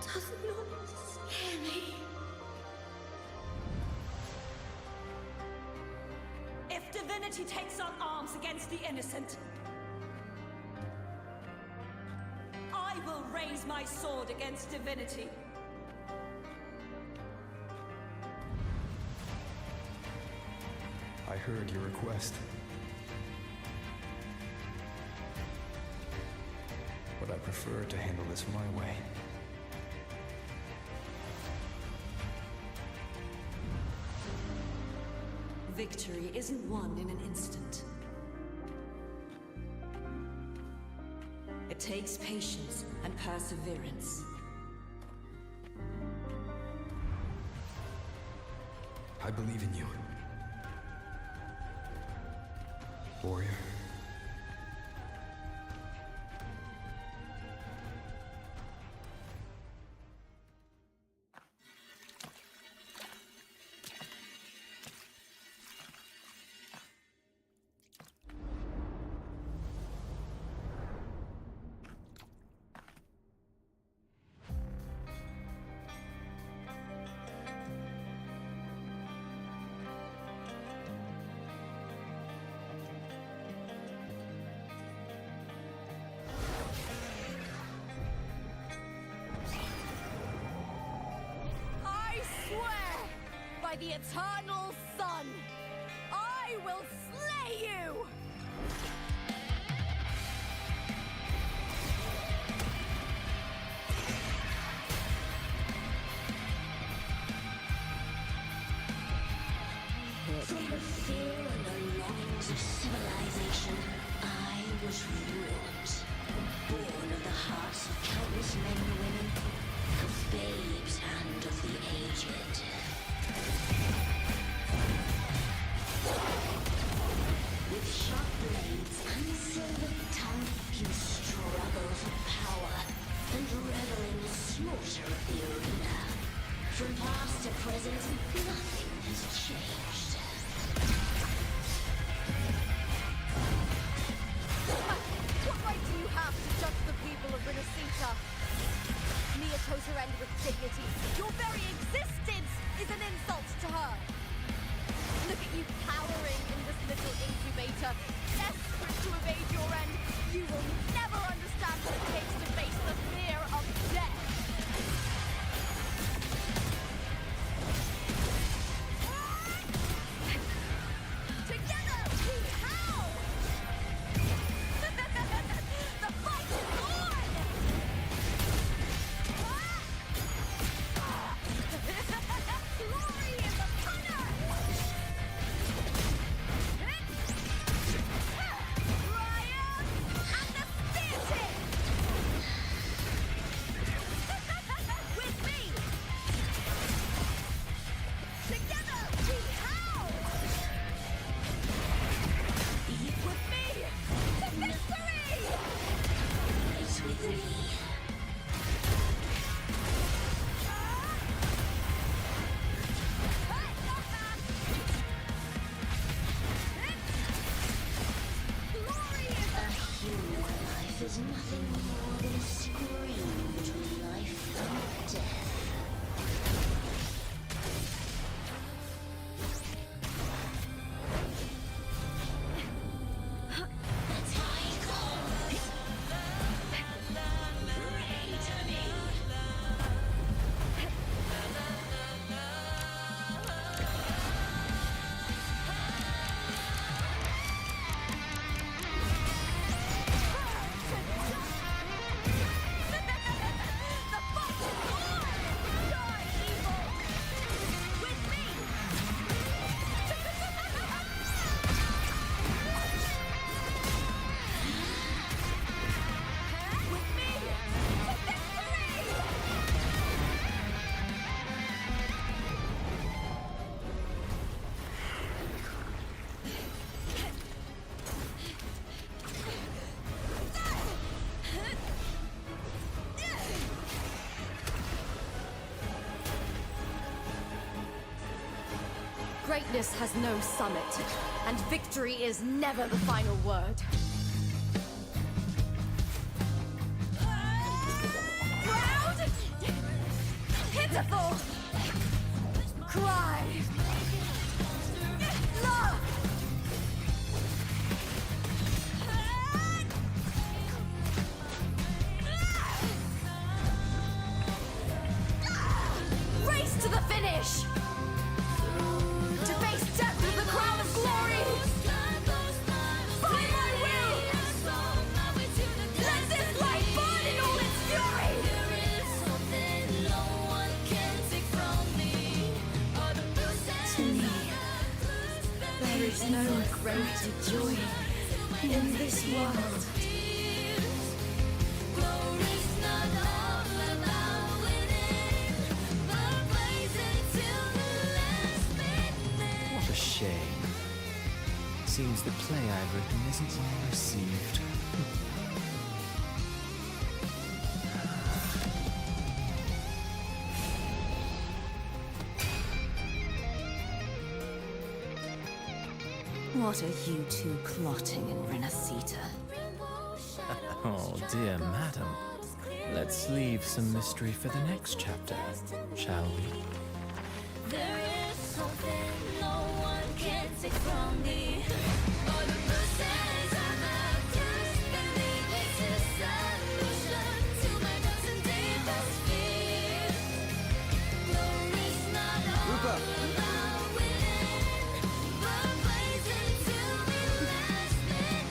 does not scare me. If divinity takes up arms against the innocent, I will raise my sword against divinity. I heard your request. But I prefer to handle this my way. Victory isn't won in an instant. It takes patience and perseverance. I believe in you. warrior. By the eternal sun, I will slay you! From the fear and the longings of civilization, I was ruined. Born of the hearts of countless men and women, of babes and of the aged. With sharp blades and silver tongue, you struggle for power and revel in the slaughter of the arena. From past to present, nothing has changed. What right do you have to judge the people of Renacita? Mia Totarend with dignity. Your very existence is an insult to her. Look at you cowering in this little incubator, desperate to evade your end. You will never understand what it takes to face the fear of death. Together we howl! The fight is on! Glory in the punter! With me! Together we howl! With me! To victory! It's with me. Glory in the... A human life is nothing more than a scream between life and death. The tide calls. Pray to me. The fight is on! Die, evil! With me! With me! To victory! Greatness has no summit, and victory is never the final word. Proud! Pitiful! Cry! Love! Race to the finish! To face death with the crown of glory! By my will! Let this light burn in all its fury! To me, there is no greater joy in this world. What a shame. Seems seems the play I've written isn't well received. What are you two plotting in Renacita? Oh, dear madam. Let's leave some mystery for the next chapter, shall we? There is something no one can take from me. All the bruises of my destiny. It's a solution to my dozen deepest fears. Glory's not all about winning, but blazing to be last minute.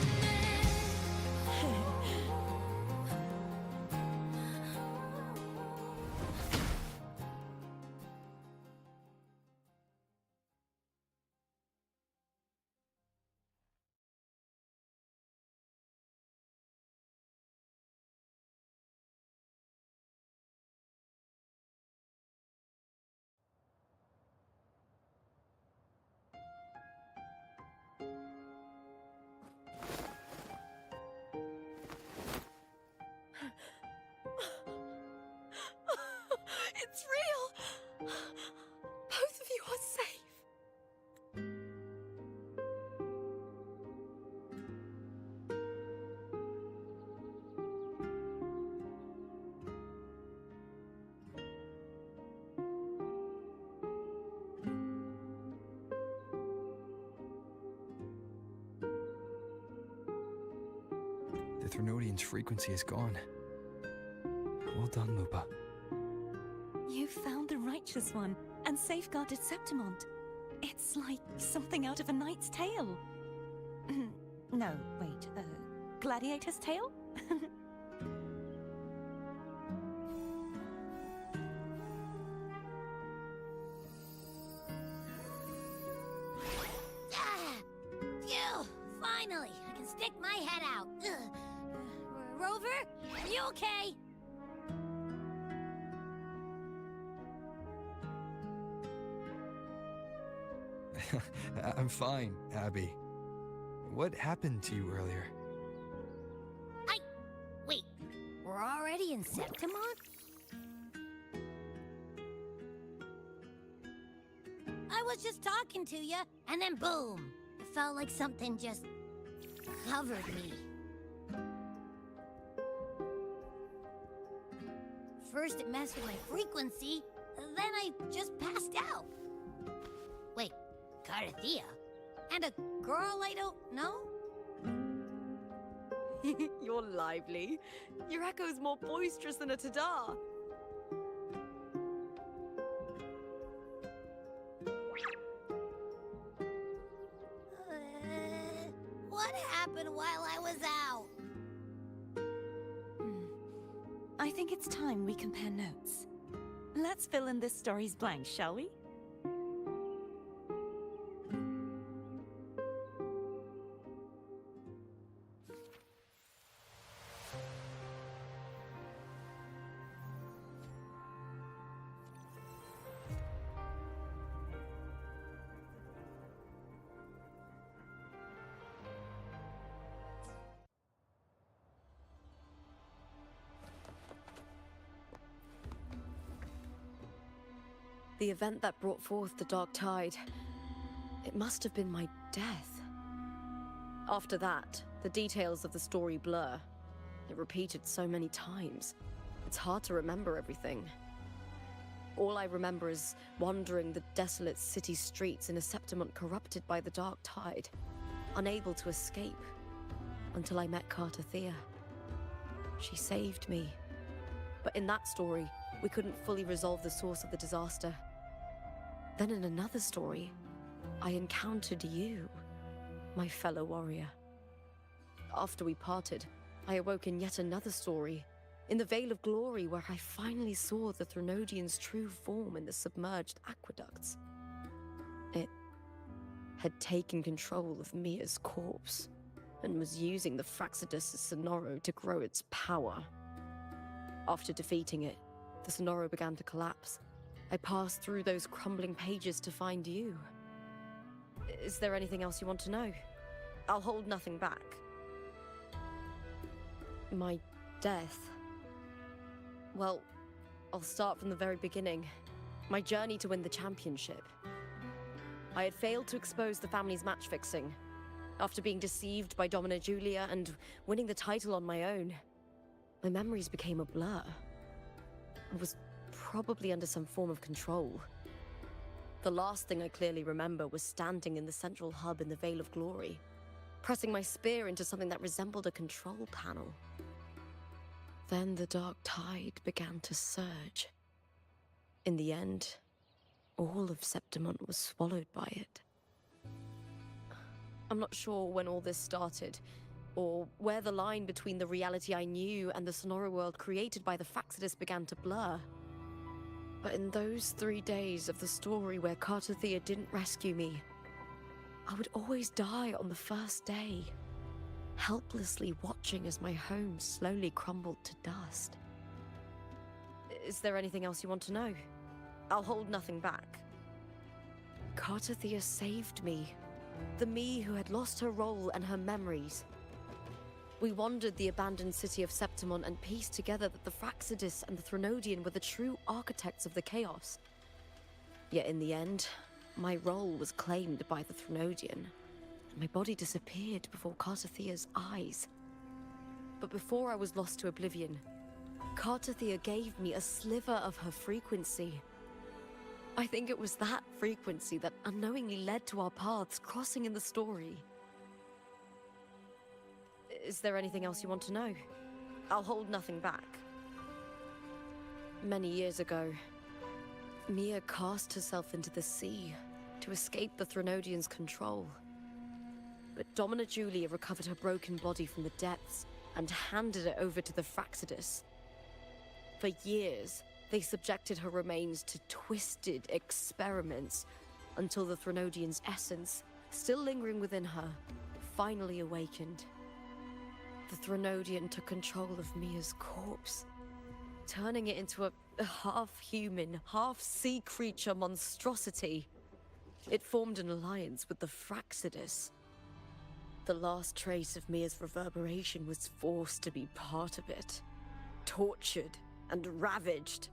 It's real! Both of you are safe. The Threnodian's frequency is gone. Well done, Lupa. You found the righteous one and safeguarded Septimont. It's like something out of a knight's tale. No, wait, gladiator's tale? Phew! Finally, I can stick my head out. Rover, are you okay? I'm fine, Abby. What happened to you earlier? Wait, we're already in Septimont? I was just talking to you, and then boom! It felt like something just covered me. First it messed with my frequency, then I just passed out. Wait, Carthea? And a girl I don't know? You're lively. Your echo's more boisterous than a tada. What happened while I was out? I think it's time we compare notes. Let's fill in this story's blanks, shall we? The event that brought forth the Dark Tide. It must have been my death. After that, the details of the story blur. It repeated so many times. It's hard to remember everything. All I remember is wandering the desolate city streets in a Septimont corrupted by the Dark Tide, unable to escape, until I met Carthea. She saved me. But in that story, we couldn't fully resolve the source of the disaster. Then in another story, I encountered you, my fellow warrior. After we parted, I awoke in yet another story, in the Vale of Glory, where I finally saw the Threnodian's true form in the submerged aqueducts. It had taken control of Mia's corpse, and was using the Fraxidus' Sonoro to grow its power. After defeating it, the Sonoro began to collapse. I passed through those crumbling pages to find you. Is there anything else you want to know? I'll hold nothing back. My death. Well, I'll start from the very beginning. My journey to win the championship. I had failed to expose the family's match fixing. After being deceived by Domina Julia and winning the title on my own, my memories became a blur. I was probably under some form of control. The last thing I clearly remember was standing in the central hub in the Veil of Glory, pressing my spear into something that resembled a control panel. Then the dark tide began to surge. In the end, all of Septimont was swallowed by it. I'm not sure when all this started, or where the line between the reality I knew and the Sonora world created by the Fraxidus began to blur. But in those 3 days of the story where Cartothea didn't rescue me, I would always die on the first day, helplessly watching as my home slowly crumbled to dust. Is there anything else you want to know? I'll hold nothing back. Cartothea saved me, the me who had lost her role and her memories. We wandered the abandoned city of Septimont and pieced together that the Fraxidus and the Threnodian were the true architects of the chaos. Yet in the end, my role was claimed by the Threnodian, and my body disappeared before Cartothea's eyes. But before I was lost to oblivion, Cartothea gave me a sliver of her frequency. I think it was that frequency that unknowingly led to our paths crossing in the story. Is there anything else you want to know? I'll hold nothing back. Many years ago, Mia cast herself into the sea to escape the Threnodian's control. But Domina Julia recovered her broken body from the depths and handed it over to the Fraxidus. For years, they subjected her remains to twisted experiments until the Threnodian's essence, still lingering within her, finally awakened. The Threnodian took control of Mia's corpse, turning it into a half-human, half-sea creature monstrosity. It formed an alliance with the Fraxidus. The last trace of Mia's reverberation was forced to be part of it, tortured and ravaged.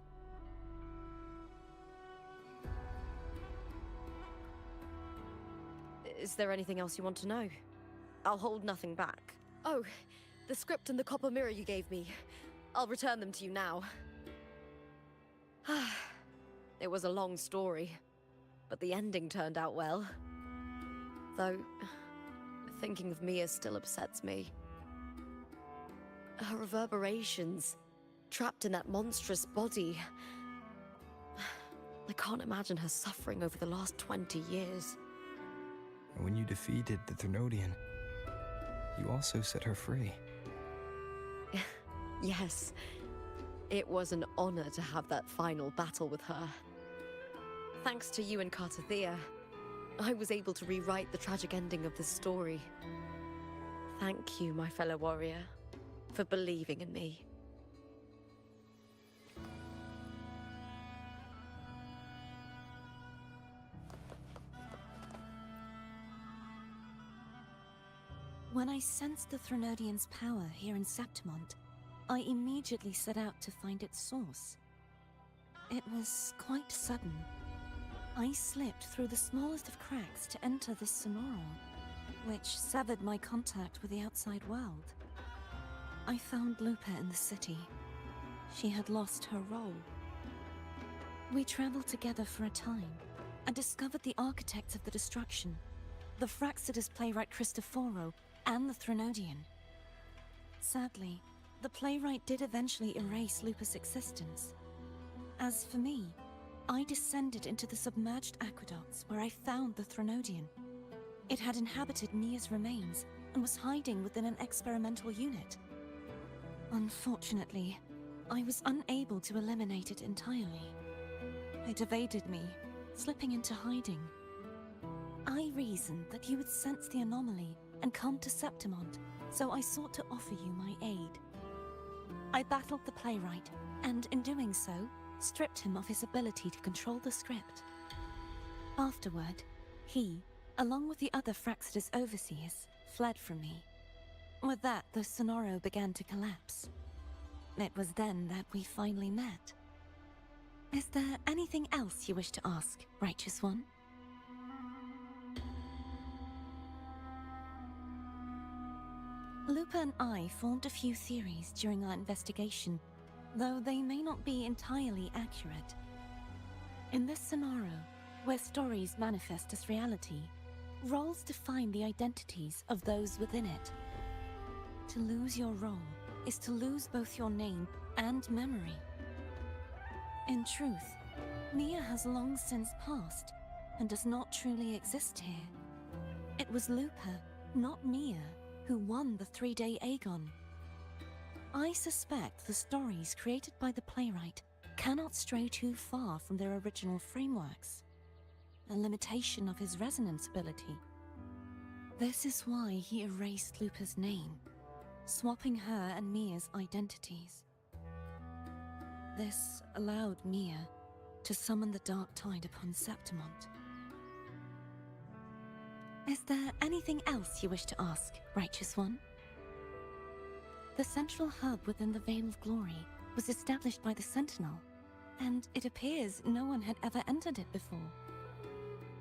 Is there anything else you want to know? I'll hold nothing back. Oh, the script and the copper mirror you gave me. I'll return them to you now. It was a long story, but the ending turned out well. Though, thinking of Mia still upsets me. Her reverberations, trapped in that monstrous body. I can't imagine her suffering over the last 20 years. When you defeated the Threnodian, you also set her free. Yes. It was an honor to have that final battle with her. Thanks to you and Cartothea, I was able to rewrite the tragic ending of this story. Thank you, my fellow warrior, for believing in me. When I sensed the Threnodian's power here in Septimont, I immediately set out to find its source. It was quite sudden. I slipped through the smallest of cracks to enter this Sonora, which severed my contact with the outside world. I found Lupa in the city. She had lost her role. We traveled together for a time, and discovered the architects of the destruction, the Fraxidus playwright Cristoforo, and the Threnodian. Sadly, the playwright did eventually erase Lupa's existence. As for me, I descended into the submerged aqueducts where I found the Threnodian. It had inhabited Mia's remains and was hiding within an experimental unit. Unfortunately, I was unable to eliminate it entirely. It evaded me, slipping into hiding. I reasoned that you would sense the anomaly and come to Septimont, so I sought to offer you my aid. I battled the playwright, and in doing so, stripped him of his ability to control the script. Afterward, he, along with the other Fraxidus overseers, fled from me. With that, the Sonoro began to collapse. It was then that we finally met. Is there anything else you wish to ask, Righteous One? Lupa and I formed a few theories during our investigation, though they may not be entirely accurate. In this scenario, where stories manifest as reality, roles define the identities of those within it. To lose your role is to lose both your name and memory. In truth, Mia has long since passed and does not truly exist here. It was Lupa, not Mia, who won the 3-day Aegon. I suspect the stories created by the playwright cannot stray too far from their original frameworks, a limitation of his resonance ability. This is why he erased Lupa's name, swapping her and Mia's identities. This allowed Mia to summon the Dark Tide upon Septimont. Is there anything else you wish to ask, Righteous One? The central hub within the Veil of Glory was established by the Sentinel, and it appears no one had ever entered it before.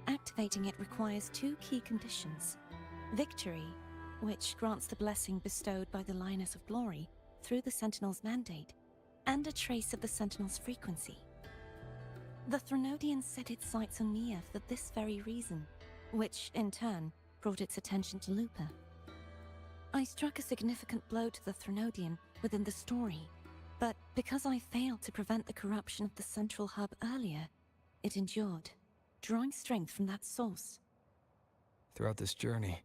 Activating it requires 2 key conditions: victory, which grants the blessing bestowed by the Lioness of Glory through the Sentinel's mandate, and a trace of the Sentinel's frequency. The Threnodian set its sights on Mia for this very reason, which, in turn, brought its attention to Lupa. I struck a significant blow to the Threnodian within the story, but because I failed to prevent the corruption of the central hub earlier, it endured, drawing strength from that source. Throughout this journey,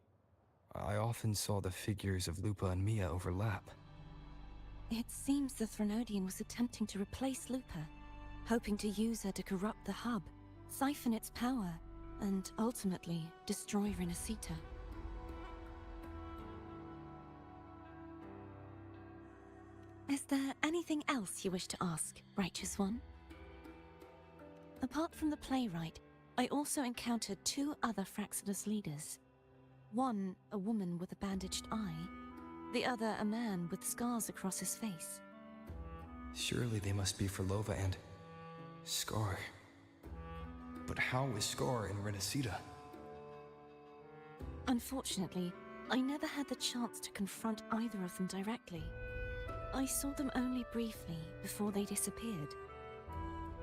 I often saw the figures of Lupa and Mia overlap. It seems the Threnodian was attempting to replace Lupa, hoping to use her to corrupt the hub, siphon its power, and ultimately destroy Renacita. Is there anything else you wish to ask, Righteous One? Apart from the playwright, I also encountered 2 other Fraxidus leaders. One, a woman with a bandaged eye, the other a man with scars across his face. Surely they must be Frolova and Scar. But how is Scar in Renacita? Unfortunately, I never had the chance to confront either of them directly. I saw them only briefly before they disappeared.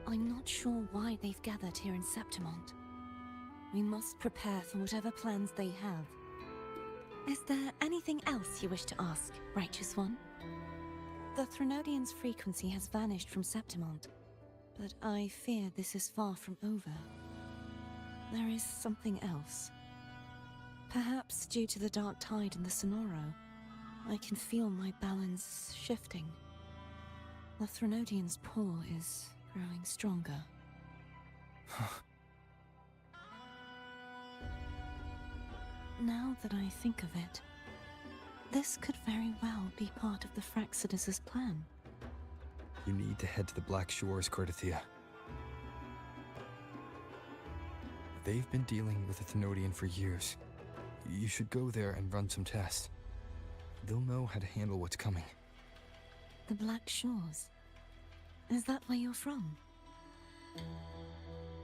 I'm not sure why they've gathered here in Septimont. We must prepare for whatever plans they have. Is there anything else you wish to ask, Righteous One? The Threnodian's frequency has vanished from Septimont, but I fear this is far from over. There is something else. Perhaps due to the Dark Tide in the Sonoro, I can feel my balance shifting. The Threnodian's pull is growing stronger. Now that I think of it, this could very well be part of the Fraxidus' plan. You need to head to the Black Shores, Cordothea. They've been dealing with the Thenodian for years. You should go there and run some tests. They'll know how to handle what's coming. The Black Shores? Is that where you're from?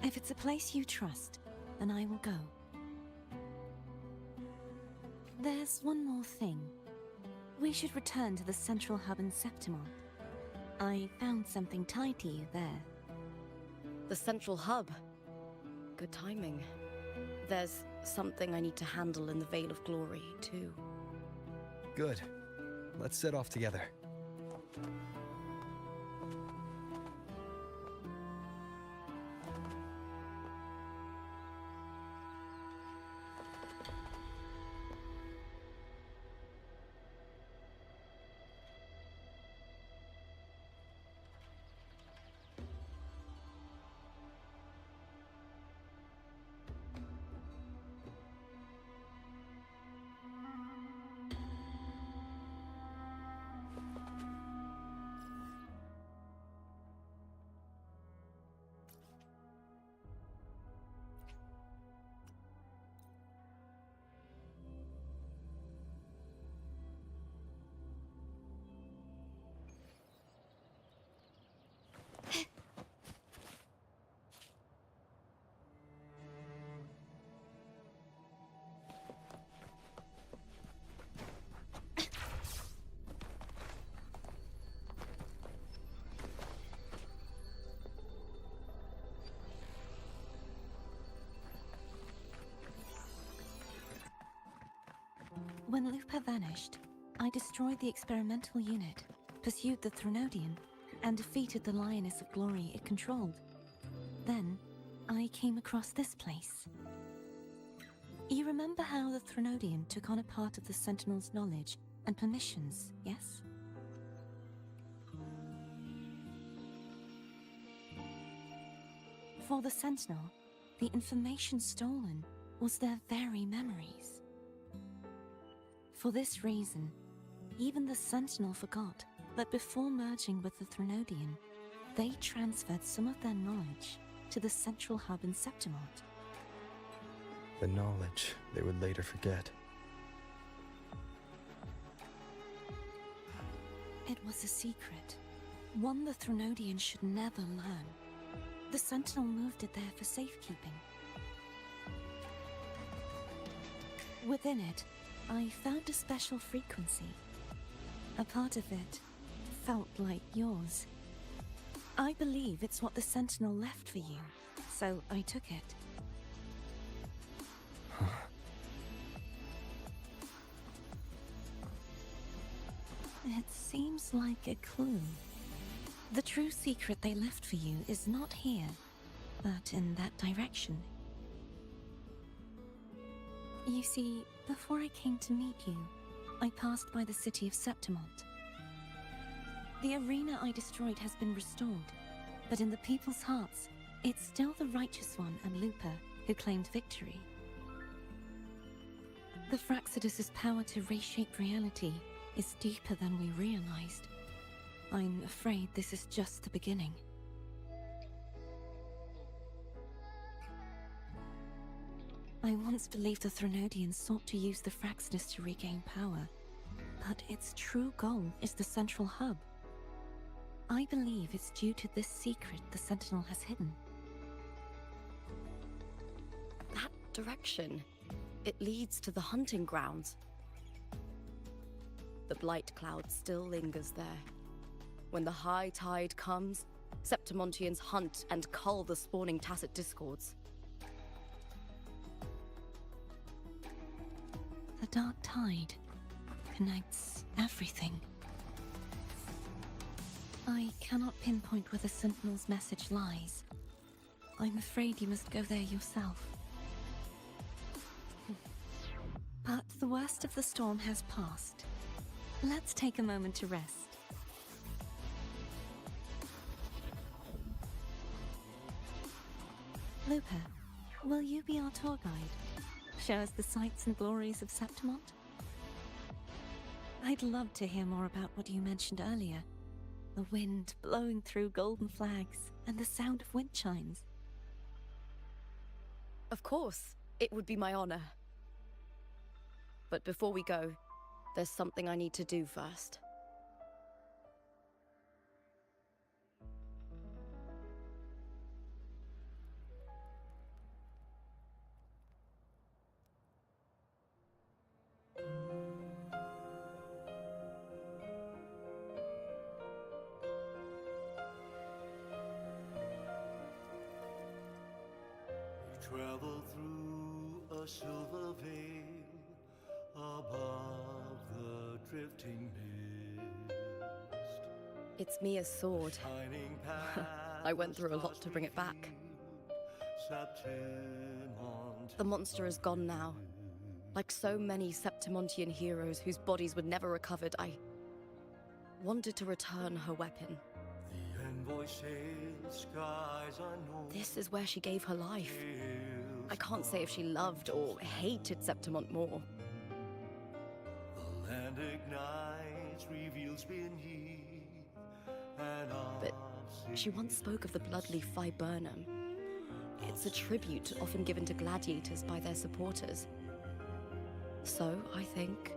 If it's a place you trust, then I will go. There's one more thing. We should return to the central hub in Septimont. I found something tied to you there. The central hub. Good timing. There's something I need to handle in the Veil of Glory, too. Good. Let's set off together. When Lupa vanished, I destroyed the experimental unit, pursued the Threnodian, and defeated the Lioness of Glory it controlled. Then, I came across this place. You remember how the Threnodian took on a part of the Sentinel's knowledge and permissions, yes? For the Sentinel, the information stolen was their very memories. For this reason, even the Sentinel forgot that before merging with the Threnodian, they transferred some of their knowledge to the central hub in Septimont. The knowledge they would later forget. It was a secret, one the Threnodian should never learn. The Sentinel moved it there for safekeeping. Within it, I found a special frequency. A part of it felt like yours. I believe it's what the Sentinel left for you, so I took it. It seems like a clue. The true secret they left for you is not here, but in that direction. You see, before I came to meet you, I passed by the city of Septimont. The arena I destroyed has been restored, but in the people's hearts, it's still the Righteous One and Lupa who claimed victory. The Fraxidus' power to reshape reality is deeper than we realized. I'm afraid this is just the beginning. I once believed the Threnodians sought to use the Fraxidus to regain power, but its true goal is the central hub. I believe it's due to this secret the Sentinel has hidden. That direction, it leads to the hunting grounds. The blight cloud still lingers there. When the high tide comes, Septimontians hunt and cull the spawning tacit discords. The dark tide connects everything. I cannot pinpoint where the Sentinel's message lies. I'm afraid you must go there yourself. But the worst of the storm has passed. Let's take a moment to rest. Lupa, will you be our tour guide? Show us the sights and glories of Septimont? I'd love to hear more about what you mentioned earlier. The wind blowing through golden flags and the sound of wind chimes. Of course, it would be my honor. But before we go, there's something I need to do first. Travel through a silver veil above the drifting mist. It's Mia's sword. I went through a lot to bring it back. The monster is gone now. Like so many Septimontian heroes whose bodies were never recovered, I wanted to return her weapon. This is where she gave her life. I can't say if she loved or hated Septimont more. The land ignites, reveals beneath, but she once spoke of the bloodleaf viburnum. It's a tribute often given to gladiators by their supporters. So, I think,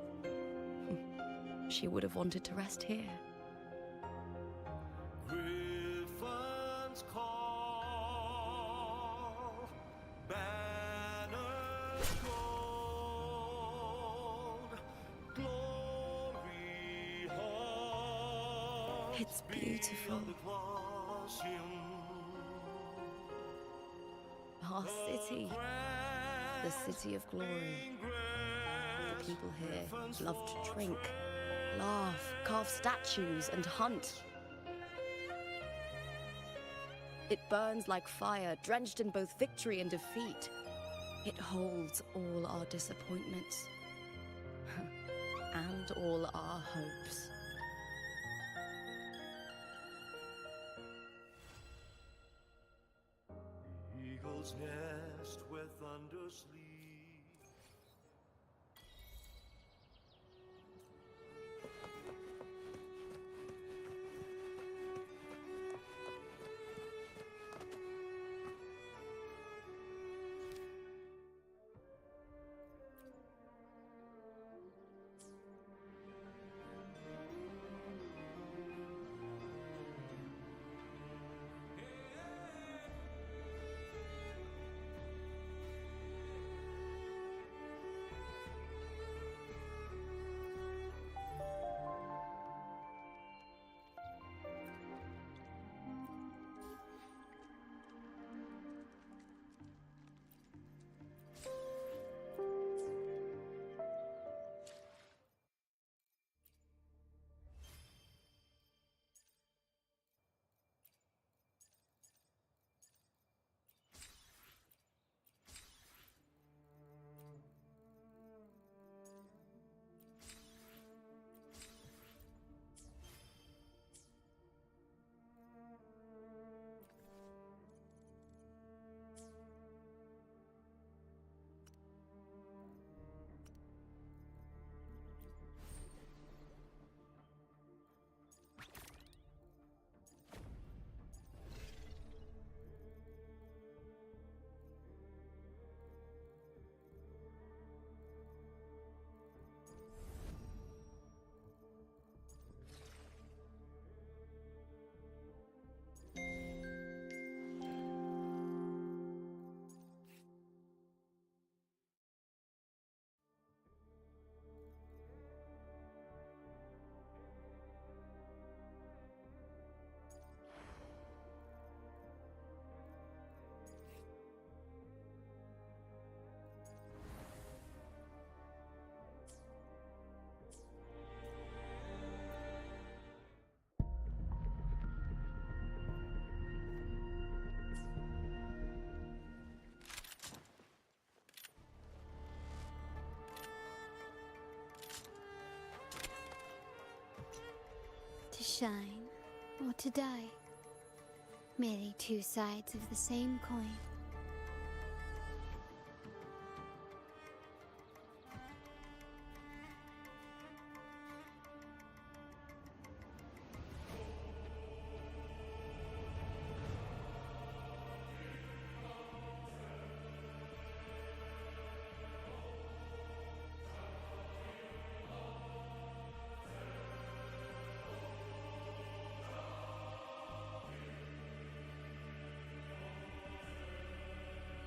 she would have wanted to rest here. Griffins call, banners gold, glory hall. It's beautiful. Our city, the city of glory. The people here love to drink, laugh, carve statues, and hunt. It burns like fire, drenched in both victory and defeat. It holds all our disappointments and all our hopes. Eagle's nest where thunder sleeps. To shine or to die. Merely two sides of the same coin.